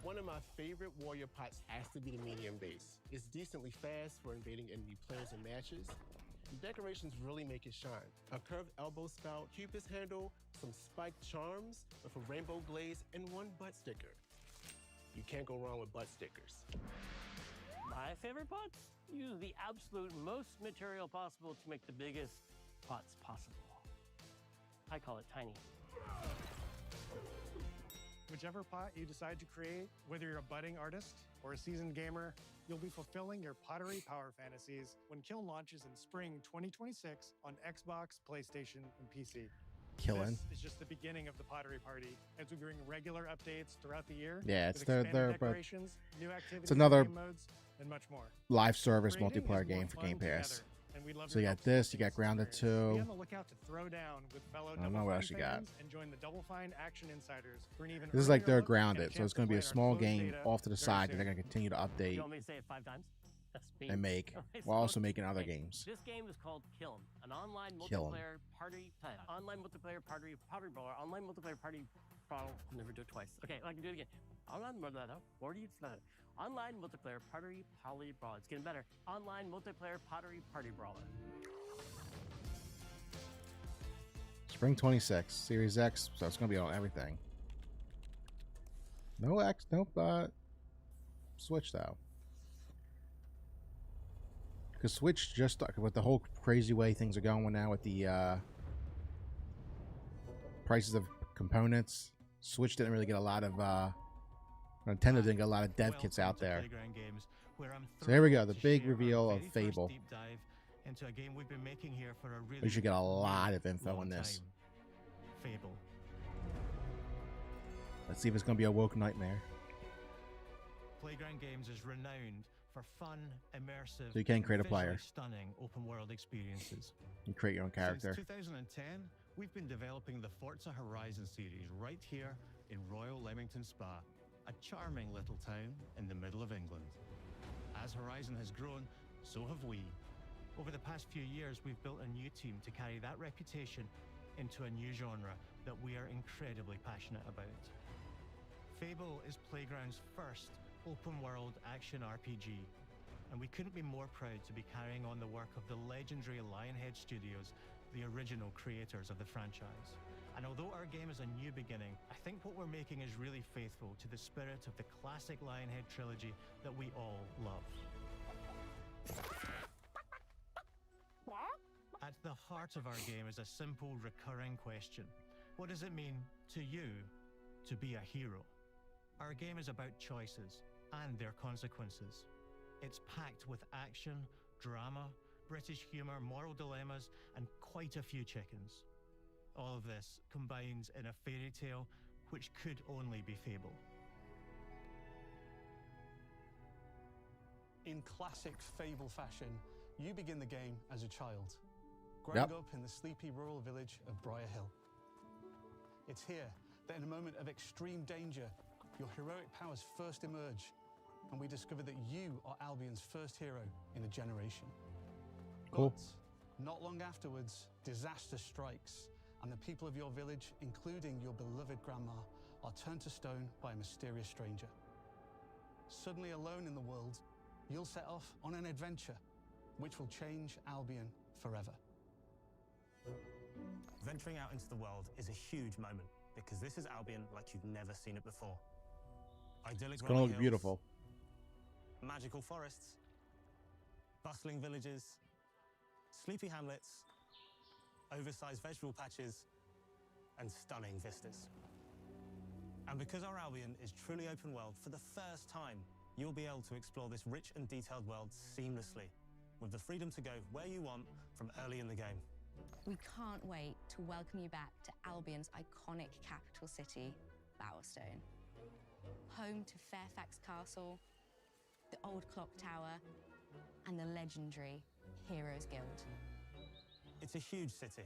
Speaker 23: One of my favorite warrior pots has to be the medium base. It's decently fast for invading enemy players and matches. The decorations really make it shine. A curved elbow spout, Cupid's handle, some spiked charms with a rainbow glaze, and one butt sticker. You can't go wrong with butt stickers.
Speaker 15: My favorite pots use the absolute most material possible to make the biggest pots possible. I call it tiny.
Speaker 16: Whichever pot you decide to create, whether you're a budding artist or a seasoned gamer, you'll be fulfilling your pottery power fantasies when Kiln launches in spring 2026 on Xbox, PlayStation, and PC.
Speaker 1: Kiln.
Speaker 16: This is just the beginning of the pottery party as we bring regular updates throughout the year.
Speaker 1: Yeah, it's
Speaker 16: their
Speaker 1: decorations,
Speaker 16: new activities,
Speaker 1: it's another
Speaker 16: game modes, and much more.
Speaker 1: Live service multiplayer game for Game Pass. So you got this, you got Grounded 2.
Speaker 16: Be on the lookout to throw down with fellow
Speaker 1: I don't know what else you got.
Speaker 16: and join the Double Fine Action Insiders for an even
Speaker 1: This is like
Speaker 16: earlier
Speaker 1: they're
Speaker 16: look and a
Speaker 1: grounded, so
Speaker 16: chance
Speaker 1: it's going to be a
Speaker 16: play in our
Speaker 1: small
Speaker 16: closed
Speaker 1: game
Speaker 16: beta
Speaker 1: off to the
Speaker 16: very
Speaker 1: side that
Speaker 16: soon.
Speaker 1: they're going to continue to update.
Speaker 15: You want me to say it 5 times?
Speaker 1: and make
Speaker 15: Alright,
Speaker 1: while also
Speaker 15: so-
Speaker 1: making other
Speaker 15: okay,
Speaker 1: games.
Speaker 15: This game is called Kiln, an online
Speaker 1: Kiln.
Speaker 15: multiplayer party brawler, online multiplayer party brawler. I'll never do it twice. Okay, I can do it again. Online multiplayer party brawler. It's getting better. Online multiplayer party brawler.
Speaker 1: Spring 26, Series X, so it's gonna be on everything. No X, nope, Switch though. Because Switch just, with the whole crazy way things are going now with the prices of components, Switch didn't really get a lot of, Nintendo didn't get a lot of dev kits out there. So here we go, the big reveal of Fable.
Speaker 3: Into a game we've been making here for a really
Speaker 1: We should get a lot of info on this.
Speaker 3: Fable.
Speaker 1: Let's see if it's going to be a woke nightmare.
Speaker 3: Playground Games is renowned for fun, immersive,
Speaker 1: So you can create a
Speaker 3: visually
Speaker 1: player.
Speaker 3: stunning open world experiences.
Speaker 1: You create your own character.
Speaker 3: Since 2010, we've been developing the Forza Horizon series right here in Royal Leamington Spa, a charming little town in the middle of England. As Horizon has grown, so have we. Over the past few years, we've built a new team to carry that reputation into a new genre that we are incredibly passionate about. Fable is Playground's first open-world action RPG, and we couldn't be more proud to be carrying on the work of the legendary Lionhead Studios, the original creators of the franchise. And although our game is a new beginning, I think what we're making is really faithful to the spirit of the classic Lionhead trilogy that we all love. At the heart of our game is a simple, recurring question. What does it mean to you to be a hero? Our game is about choices and their consequences. It's packed with action, drama, British humour, moral dilemmas, and quite a few chickens. All of this combines in a fairy tale which could only be Fable.
Speaker 2: In classic Fable fashion, you begin the game as a child, growing
Speaker 1: Yep.
Speaker 2: up in the sleepy rural village of Briar Hill. It's here that in a moment of extreme danger, your heroic powers first emerge, and we discover that you are Albion's first hero in a generation.
Speaker 1: Cool.
Speaker 2: But not long afterwards, disaster strikes, and the people of your village, including your beloved grandma, are turned to stone by a mysterious stranger. Suddenly alone in the world, you'll set off on an adventure which will change Albion forever.
Speaker 4: Venturing out into the world is a huge moment because this is Albion like you've never seen it before. Idyllic
Speaker 1: It's going to
Speaker 4: rolling
Speaker 1: look
Speaker 4: hills,
Speaker 1: beautiful.
Speaker 4: magical forests, bustling villages, sleepy hamlets, oversized vegetable patches, and stunning vistas. And because our Albion is truly open world, for the first time, you'll be able to explore this rich and detailed world seamlessly, with the freedom to go where you want from early in the game.
Speaker 5: We can't wait to welcome you back to Albion's iconic capital city, Bowerstone. Home to Fairfax Castle, the Old Clock Tower, and the legendary Heroes Guild.
Speaker 4: It's a huge city,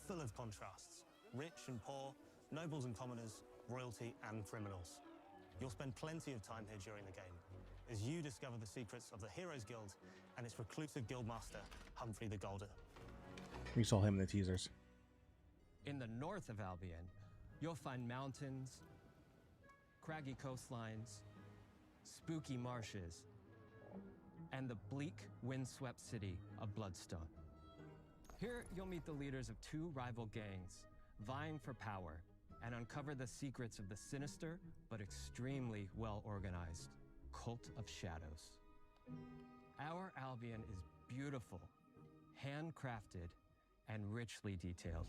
Speaker 4: full of contrasts. Rich and poor, nobles and commoners, royalty and criminals. You'll spend plenty of time here during the game, as you discover the secrets of the Heroes Guild and its reclusive guildmaster, Humphrey the Golden.
Speaker 1: We saw him in the teasers.
Speaker 24: In the north of Albion, you'll find mountains, craggy coastlines, spooky marshes, and the bleak, windswept city of Bloodstone. Here, you'll meet the leaders of two rival gangs, vying for power, and uncover the secrets of the sinister but extremely well-organized Cult of Shadows. Our Albion is beautiful, handcrafted, and richly detailed.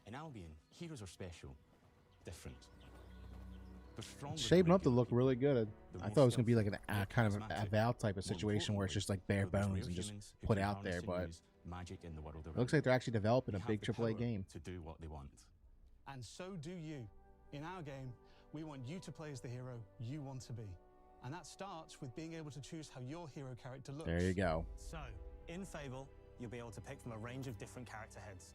Speaker 25: In Albion, heroes are special, different. They're stronger
Speaker 1: It's
Speaker 25: than
Speaker 1: shaping up to
Speaker 25: regular
Speaker 1: look really good.
Speaker 25: They're
Speaker 1: I
Speaker 25: more
Speaker 1: thought it was going to be like
Speaker 25: stealthy,
Speaker 1: a
Speaker 25: more
Speaker 1: kind of a
Speaker 25: charismatic,
Speaker 1: Val type of
Speaker 25: more
Speaker 1: situation where it's just like bare
Speaker 25: importantly,
Speaker 1: bones and
Speaker 25: they're
Speaker 1: just
Speaker 25: humans who
Speaker 1: put
Speaker 25: can
Speaker 1: out there,
Speaker 25: harness and
Speaker 1: but
Speaker 25: use magic in the world
Speaker 1: it looks like they're actually developing a
Speaker 25: They
Speaker 1: big
Speaker 25: have the
Speaker 1: AAA
Speaker 25: power
Speaker 1: game.
Speaker 25: to do what they want.
Speaker 2: And so do you. In our game, we want you to play as the hero you want to be. And that starts with being able to choose how your hero character looks.
Speaker 1: There you go.
Speaker 4: So, in Fable, you'll be able to pick from a range of different character heads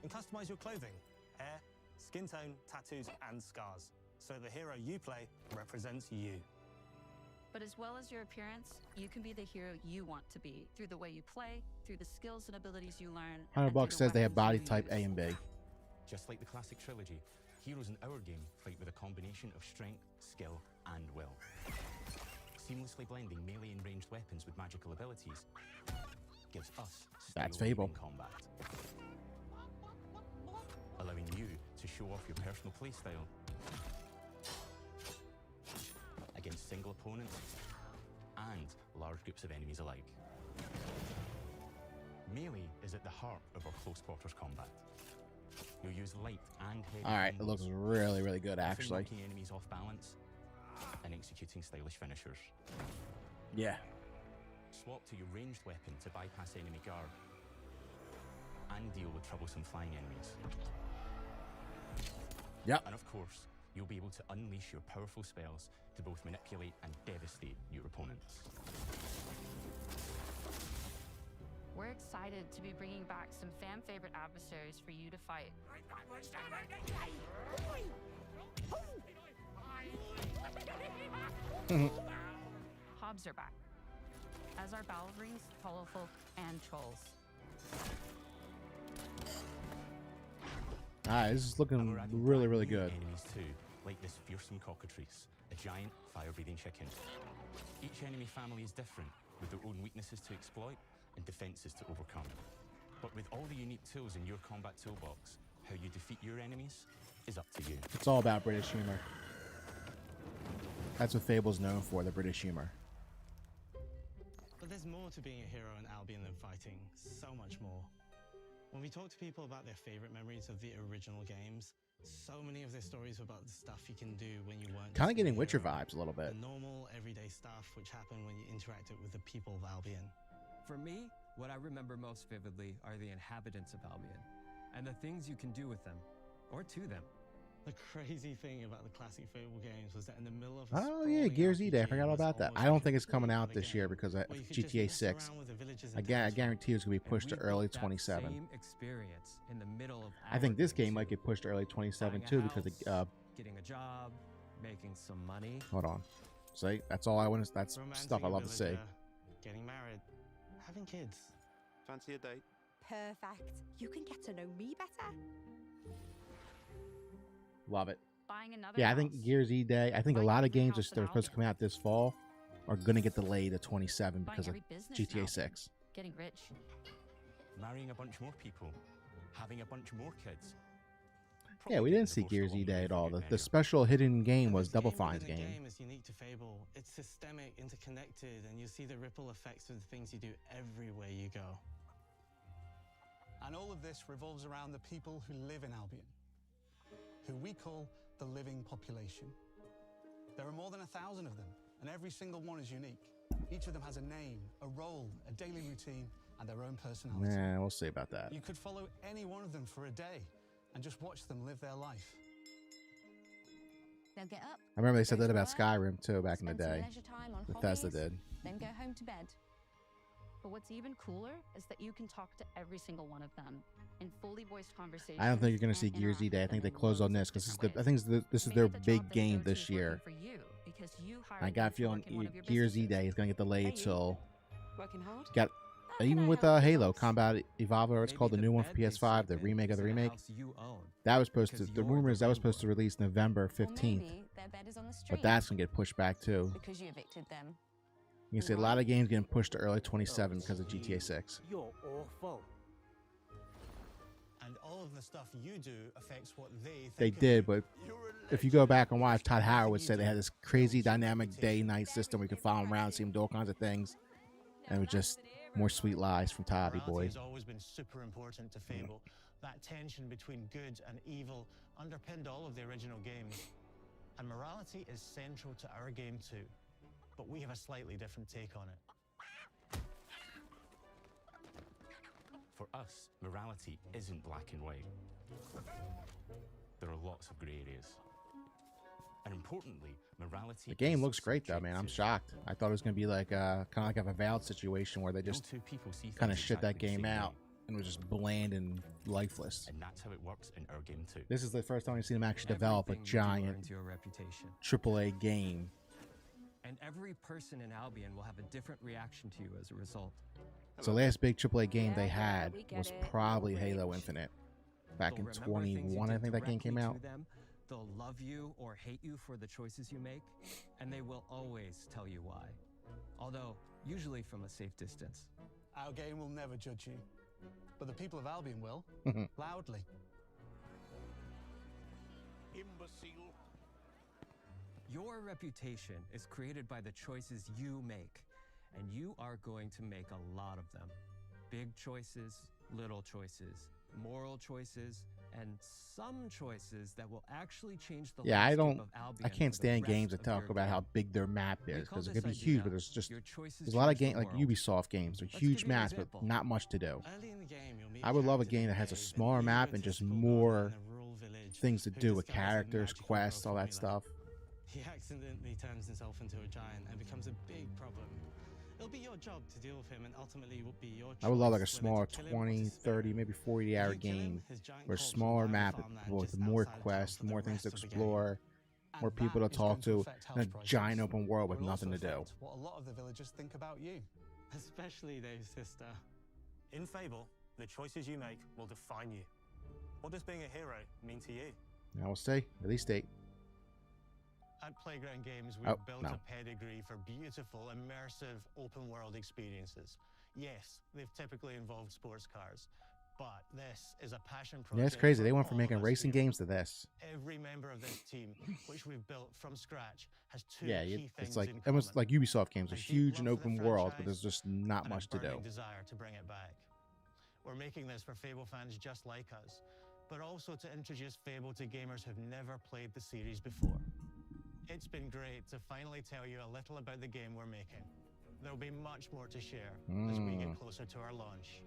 Speaker 4: and customize your clothing, hair, skin tone, tattoos, and scars, so the hero you play represents you.
Speaker 6: But as well as your appearance, you can be the hero you want to be through the way you play, through the skills and abilities you learn.
Speaker 1: $100 says they have body type A and B.
Speaker 25: Just like the classic trilogy, heroes in our game fight with a combination of strength, skill, and will. Seamlessly blending melee and ranged weapons with magical abilities gives us
Speaker 1: That's
Speaker 25: style
Speaker 1: Fable.
Speaker 25: in combat, allowing you to show off your personal playstyle against single opponents and large groups of enemies alike. Melee is at the heart of our close quarters combat. You'll use light and heavy.
Speaker 1: All right, it looks really, really good,
Speaker 25: often
Speaker 1: actually.
Speaker 25: knocking enemies off balance and executing stylish finishers.
Speaker 1: Yeah.
Speaker 25: Swap to your ranged weapon to bypass enemy guard and deal with troublesome flying enemies.
Speaker 1: Yep.
Speaker 25: And of course, you'll be able to unleash your powerful spells to both manipulate and devastate your opponents.
Speaker 6: We're excited to be bringing back some fan favorite adversaries for you to fight. Hobbs are back, as are Balverines, Hollowfolk, and Trolls.
Speaker 1: Alright, this is looking really, really good.
Speaker 25: Enemies too, like this fearsome cockatrice, a giant fire-breathing chicken. Each enemy family is different, with their own weaknesses to exploit and defenses to overcome. But with all the unique tools in your combat toolbox, how you defeat your enemies is up to you.
Speaker 1: It's all about British humor. That's what Fable's known for, the British humor.
Speaker 4: But there's more to being a hero in Albion than fighting, so much more. When we talk to people about their favorite memories of the original games, so many of their stories are about the stuff you can do when you weren't.
Speaker 1: Kind of getting Witcher vibes a little bit.
Speaker 4: The normal, everyday stuff which happened when you interacted with the people of Albion.
Speaker 24: For me, what I remember most vividly are the inhabitants of Albion, and the things you can do with them, or to them.
Speaker 4: The crazy thing about the classic Fable games was that in the middle of
Speaker 1: Oh yeah, Gears E Day. I forgot all about that. I don't think it's coming out this year because of GTA 6. I guarantee it's gonna be pushed to early 27.
Speaker 24: Same experience in the middle of.
Speaker 1: I think this game might get pushed to early 27 too because of,
Speaker 24: getting a job, making some money.
Speaker 1: hold on. See, that's all I want to. That's stuff I love to see.
Speaker 4: Getting married, having kids.
Speaker 7: Fancy a date?
Speaker 8: Perfect. You can get to know me better.
Speaker 1: Love it.
Speaker 6: Buying another
Speaker 1: Yeah, I
Speaker 6: house.
Speaker 1: think Gears E Day. I think a lot of games that are supposed to come out this fall are gonna get delayed to 27 because of
Speaker 6: every business
Speaker 1: GTA
Speaker 6: now.
Speaker 1: 6.
Speaker 6: Getting rich.
Speaker 25: Marrying a bunch more people, having a bunch more kids.
Speaker 1: Yeah, we didn't see Gears E Day at all. The special hidden game was Double Fine's
Speaker 4: The
Speaker 1: game.
Speaker 4: game is unique to Fable. It's systemic, interconnected, and you see the ripple effects of the things you do everywhere you go.
Speaker 9: And all of this revolves around the people who live in Albion, who we call the living population. There are more than 1,000 of them, and every single one is unique. Each of them has a name, a role, a daily routine, and their own personality.
Speaker 1: Nah, we'll see about that.
Speaker 9: You could follow any one of them for a day and just watch them live their life.
Speaker 6: They'll get up.
Speaker 1: I remember they said
Speaker 6: go
Speaker 1: that
Speaker 6: to
Speaker 1: about
Speaker 6: work,
Speaker 1: Skyrim too back in the
Speaker 6: spend some
Speaker 1: day.
Speaker 6: leisure time on
Speaker 1: Bethesda
Speaker 6: hobbies,
Speaker 1: did.
Speaker 6: Then go home to bed. But what's even cooler is that you can talk to every single one of them in fully voiced conversations.
Speaker 1: I don't think you're gonna see Gears E Day. I think they closed on this because I think this is their big game this year. I got a feeling Gears E Day is gonna get delayed till.
Speaker 8: Working hard?
Speaker 1: Got even with Halo Combat Evolve, or it's called the new one for PS5, the remake of the remake. That was supposed to. The rumor is that was supposed to release November 15th,
Speaker 6: their bed is on the street.
Speaker 1: but that's gonna get pushed back too.
Speaker 6: because you evicted them.
Speaker 1: You can see a lot of games getting pushed to early 27 because of GTA 6.
Speaker 15: You're awful.
Speaker 4: And all of the stuff you do affects what they think.
Speaker 1: They did, but if you go back and watch, Todd Howard would say they had this crazy dynamic day-night system where you could follow him around, see him do all kinds of things, and it was just more sweet lies from Toddy boy.
Speaker 4: Morality has always been super important to Fable. That tension between good and evil underpinned all of the original games. And morality is central to our game too. But we have a slightly different take on it.
Speaker 25: For us, morality isn't black and white. There are lots of grey areas. And importantly, morality.
Speaker 1: The game
Speaker 25: is
Speaker 1: looks great though, man. I'm shocked. I thought it was gonna be like kind of like a Avowed situation where they just
Speaker 25: two people see
Speaker 1: kind of
Speaker 25: things
Speaker 1: shit that
Speaker 25: exactly the
Speaker 1: game
Speaker 25: same
Speaker 1: out
Speaker 25: way.
Speaker 1: and was just bland and lifeless.
Speaker 25: And that's how it works in our game too.
Speaker 1: This is the first time we've seen them actually develop a
Speaker 24: Everything you do
Speaker 1: giant
Speaker 24: earns your reputation.
Speaker 1: AAA game
Speaker 24: And every person in Albion will have a different reaction to you as a result.
Speaker 1: So last big AAA game they had
Speaker 8: we get
Speaker 1: was
Speaker 8: it.
Speaker 1: probably
Speaker 8: No
Speaker 1: Halo
Speaker 8: rage.
Speaker 1: Infinite back in
Speaker 24: They'll remember things you
Speaker 1: 21. I
Speaker 24: did
Speaker 1: think that game came
Speaker 24: directly
Speaker 1: out.
Speaker 24: to them. They'll love you or hate you for the choices you make, and they will always tell you why. Although, usually from a safe distance.
Speaker 9: Our game will never judge you, but the people of Albion will, loudly.
Speaker 7: Imbecile.
Speaker 24: Your reputation is created by the choices you make, and you are going to make a lot of them. Big choices, little choices, moral choices, and some choices that will actually change the
Speaker 1: Yeah, I
Speaker 24: landscape
Speaker 1: don't.
Speaker 24: of Albion
Speaker 1: I can't
Speaker 24: for the
Speaker 1: stand games
Speaker 24: rest
Speaker 1: that
Speaker 24: of
Speaker 1: talk
Speaker 24: your
Speaker 1: about
Speaker 24: game.
Speaker 1: how big their map is,
Speaker 24: We call
Speaker 1: because it
Speaker 24: this
Speaker 1: could be
Speaker 24: idea,
Speaker 1: huge, but
Speaker 24: your choices
Speaker 1: there's a lot of
Speaker 24: change the
Speaker 1: games like
Speaker 24: world.
Speaker 1: Ubisoft games. There's
Speaker 24: Let's
Speaker 1: huge
Speaker 24: give you an
Speaker 1: maps, but
Speaker 24: example.
Speaker 1: not much to do.
Speaker 9: Early in the game, you'll meet
Speaker 1: I would love a
Speaker 9: character
Speaker 1: game that has a
Speaker 9: Dave,
Speaker 1: smaller
Speaker 9: an
Speaker 1: map and
Speaker 9: eager
Speaker 1: just
Speaker 9: to schoolgirl
Speaker 1: more
Speaker 9: in a rural village
Speaker 1: things to
Speaker 9: who
Speaker 1: do with
Speaker 9: discovers a
Speaker 1: characters,
Speaker 9: magical
Speaker 1: quests, all that
Speaker 9: formula.
Speaker 1: stuff.
Speaker 9: He accidentally turns himself into a giant and becomes a big problem. It'll be your job to deal with him, and ultimately it will be your choice
Speaker 1: I would love like a
Speaker 9: whether to
Speaker 1: smaller
Speaker 9: kill him or
Speaker 1: 20,
Speaker 9: to spare
Speaker 1: 30,
Speaker 9: him.
Speaker 1: maybe 40
Speaker 9: If
Speaker 1: hour
Speaker 9: you kill him,
Speaker 1: game
Speaker 9: his giant
Speaker 1: where
Speaker 9: corpse will
Speaker 1: smaller
Speaker 9: lie on the
Speaker 1: map
Speaker 9: farmland
Speaker 1: with
Speaker 9: just
Speaker 1: more
Speaker 9: outside of town
Speaker 1: quests,
Speaker 9: for the
Speaker 1: more things to
Speaker 9: rest of the game.
Speaker 1: explore, more
Speaker 9: And
Speaker 1: people to
Speaker 9: that is going
Speaker 1: talk to,
Speaker 9: affect
Speaker 1: and a
Speaker 9: health
Speaker 1: giant
Speaker 9: projects.
Speaker 1: open world with
Speaker 9: It will
Speaker 1: nothing to
Speaker 9: also
Speaker 1: do.
Speaker 9: affect what a lot of the villagers think about you, especially Dave's sister.
Speaker 4: In Fable, the choices you make will define you. What does being a hero mean to you?
Speaker 1: I will say, release date.
Speaker 9: At Playground Games, we've
Speaker 1: Oh,
Speaker 9: built
Speaker 1: no.
Speaker 9: a pedigree for beautiful, immersive, open-world experiences. Yes, they've typically involved sports cars, but this is a passion project.
Speaker 1: Yeah, it's crazy.
Speaker 9: for
Speaker 1: They went from
Speaker 9: all of
Speaker 1: making
Speaker 9: us
Speaker 1: racing
Speaker 9: here.
Speaker 1: games to this.
Speaker 9: Every member of this team, which we've built from scratch, has two
Speaker 1: Yeah,
Speaker 9: key things
Speaker 1: it's like
Speaker 9: in
Speaker 1: almost
Speaker 9: common.
Speaker 1: like Ubisoft games. They're
Speaker 9: A deep
Speaker 1: huge and
Speaker 9: love for the
Speaker 1: open world, but
Speaker 9: franchise
Speaker 1: there's just not
Speaker 9: and
Speaker 1: much
Speaker 9: a
Speaker 1: to do.
Speaker 9: burning desire to bring it back. We're making this for Fable fans just like us, but also to introduce Fable to gamers who've never played the series before. It's been great to finally tell you a little about the game we're making. There'll be much more to share as we get closer to our launch.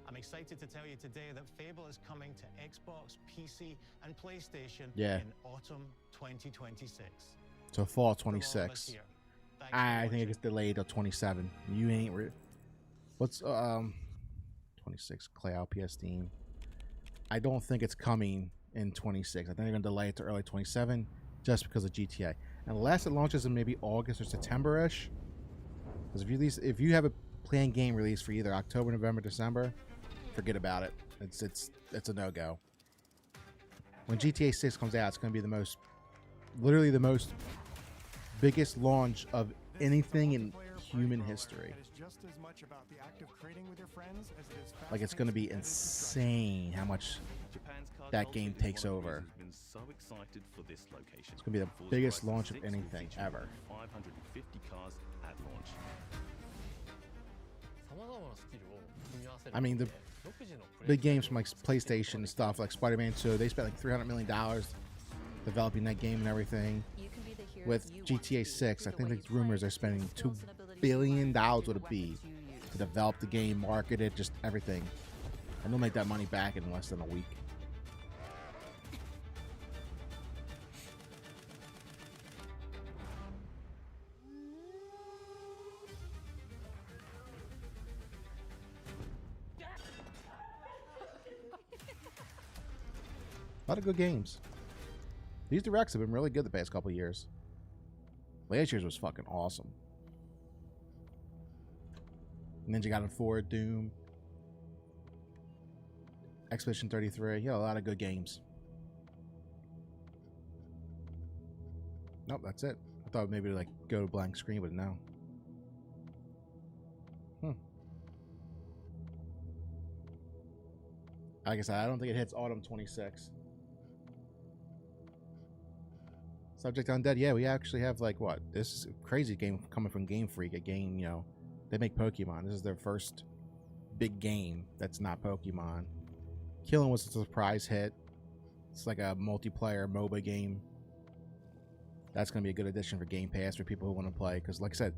Speaker 9: I'm excited to tell you today that Fable is coming to Xbox, PC, and PlayStation in autumn 2026.
Speaker 1: So fall
Speaker 9: From all of us
Speaker 1: 26.
Speaker 9: here, thanks for
Speaker 1: I think
Speaker 9: watching.
Speaker 1: it gets delayed till 27. You ain't what's 26 Cloud PS Steam. I don't think it's coming in 26. I think they're gonna delay it to early 27 just because of GTA. Unless it launches in maybe August or September-ish. Because if you have a planned game release for either October, November, December, forget about it. It's a no-go. When GTA 6 comes out, it's gonna be literally the most biggest launch of anything in human history. Like, it's going to be insane how much that game takes over.
Speaker 7: So excited for this location.
Speaker 1: It's going to be the
Speaker 7: Forza
Speaker 1: biggest
Speaker 7: Horizon
Speaker 1: launch of
Speaker 7: 6 will
Speaker 1: anything
Speaker 7: feature
Speaker 1: ever.
Speaker 7: 550 cars at launch.
Speaker 1: I mean, the big games from like PlayStation and stuff, like Spider-Man 2, they spent like $300 million developing that game and everything. With GTA 6, I think the rumors are spending $2 billion would it be to develop the game, market it, just everything. And they'll make that money back in less than a week. A lot of good games. These directs have been really good the past couple of years. Last year's was fucking awesome. Ninja Gaiden 4, Doom, Expedition 33. Yeah, a lot of good games. Nope, that's it. I thought maybe like go to blank screen, but no. Like I said, I don't think it hits autumn 26. Subject Undead, yeah, we actually have like what? This is a crazy game coming from Game Freak, a game, you know, they make Pokemon. This is their first big game that's not Pokemon. Kiln was a surprise hit. It's like a multiplayer MOBA game. That's going to be a good addition for Game Pass for people who want to play. Because like I said,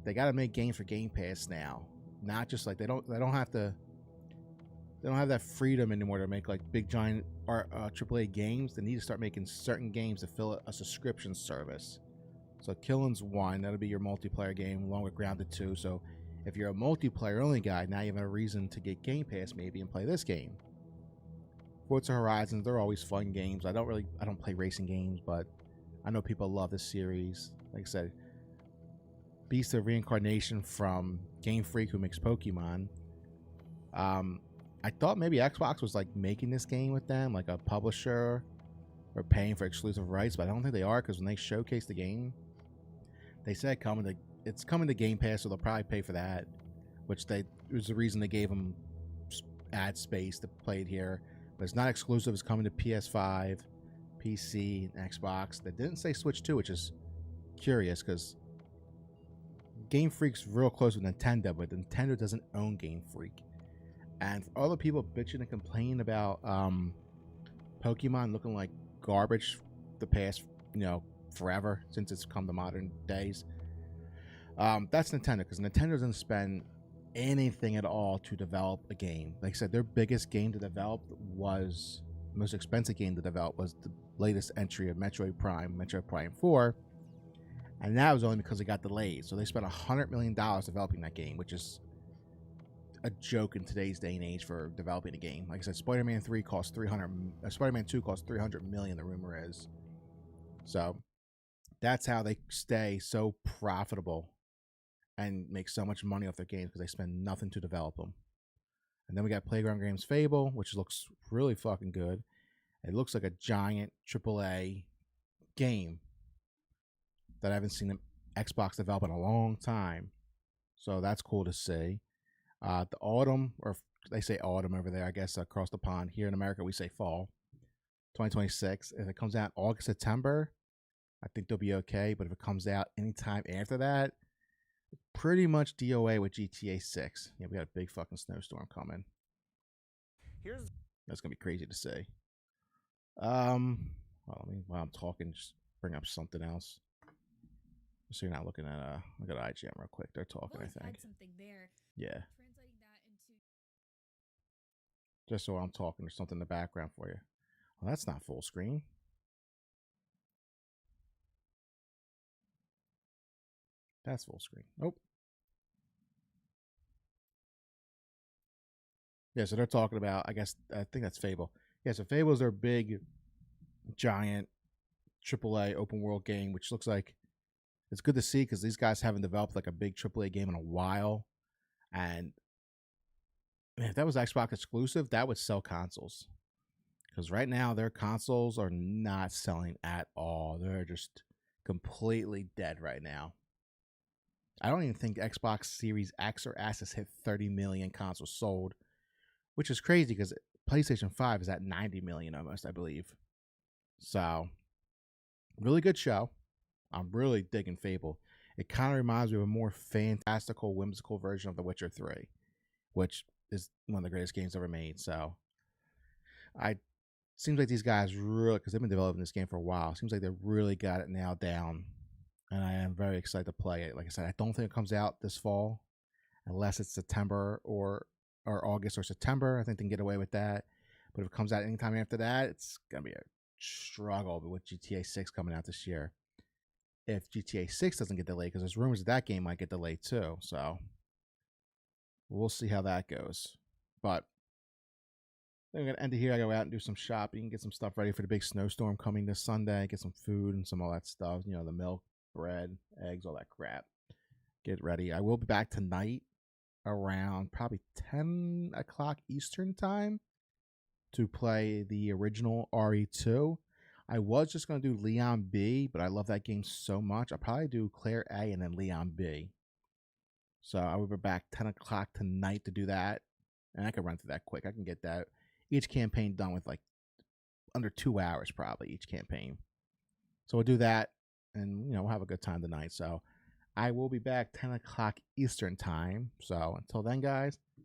Speaker 1: they got to make games for Game Pass now. Not just like they don't have that freedom anymore to make like big giant AAA games. They need to start making certain games to fill a subscription service. So Killen's one, that'll be your multiplayer game along with Grounded 2. So if you're a multiplayer only guy, now you have a reason to get Game Pass maybe and play this game. Forza Horizon, they're always fun games. I don't play racing games, but I know people love this series. Like I said, Beast of Reincarnation from Game Freak, who makes Pokemon. I thought maybe Xbox was like making this game with them, like a publisher, or paying for exclusive rights, but I don't think they are, because when they showcased the game, they said it's coming to Game Pass, so they'll probably pay for that, which was the reason they gave them ad space to play it here. But it's not exclusive. It's coming to PS5, PC, and Xbox. They didn't say Switch 2, which is curious because Game Freak's real close with Nintendo, but Nintendo doesn't own Game Freak. And for all the people bitching and complaining about Pokemon looking like garbage the past, forever since it's come to modern days, that's Nintendo, because Nintendo doesn't spend anything at all to develop a game. Like I said, their biggest game to develop was, most expensive game to develop was the latest entry of Metroid Prime 4, and that was only because it got delayed. So they spent $100 million developing that game, which is a joke in today's day and age for developing a game. Like I said, Spider-Man 3 cost Spider-Man 2 cost $300 million, the rumor is. So that's how they stay so profitable and make so much money off their games, because they spend nothing to develop them. And then we got Playground Games Fable, which looks really fucking good. It looks like a giant AAA game that I haven't seen an Xbox develop in a long time. So that's cool to see. The autumn, or they say autumn over there, I guess across the pond. Here in America, we say fall, 2026. If it comes out August, September, I think they'll be okay. But if it comes out anytime after that, pretty much DOA with GTA 6. Yeah, we got a big fucking snowstorm coming. That's gonna be crazy to see. Well, while I'm talking, just bring up something else. So you're not looking at look at IGN real quick. They're talking, I think.
Speaker 10: Something there.
Speaker 1: Yeah.
Speaker 10: Translating that into
Speaker 1: Just so I'm talking, there's something in the background for you. Well, that's not full screen. That's full screen. Nope. Yeah, so they're talking about, I think that's Fable. Yeah, so Fable's their big, giant, AAA open world game, which looks like it's good to see, because these guys haven't developed like a big AAA game in a while. And if that was Xbox exclusive, that would sell consoles. Because right now, their consoles are not selling at all. They're just completely dead right now. I don't even think Xbox Series X or S has hit 30 million consoles sold, which is crazy because PlayStation 5 is at 90 million almost, I believe. So, really good show. I'm really digging Fable. It kind of reminds me of a more fantastical, whimsical version of The Witcher 3, which is one of the greatest games ever made. So, seems like these guys really, because they've been developing this game for a while, seems like they really got it nailed down. And I am very excited to play it. Like I said, I don't think it comes out this fall, unless it's September or August or September. I think they can get away with that. But if it comes out anytime after that, it's going to be a struggle with GTA 6 coming out this year. If GTA 6 doesn't get delayed, because there's rumors that game might get delayed too. So we'll see how that goes. But I'm going to end it here. I go out and do some shopping, get some stuff ready for the big snowstorm coming this Sunday, get some food and some all that stuff. You know, the milk, bread, eggs, all that crap. Get ready. I will be back tonight around probably 10 o'clock Eastern time to play the original RE2. I was just going to do Leon B, but I love that game so much. I'll probably do Claire A and then Leon B. So I will be back 10 o'clock tonight to do that. And I can run through that quick. I can get that each campaign done with like under 2 hours probably each campaign. So we'll do that and, we'll have a good time tonight. So I will be back 10 o'clock Eastern time. So until then, guys,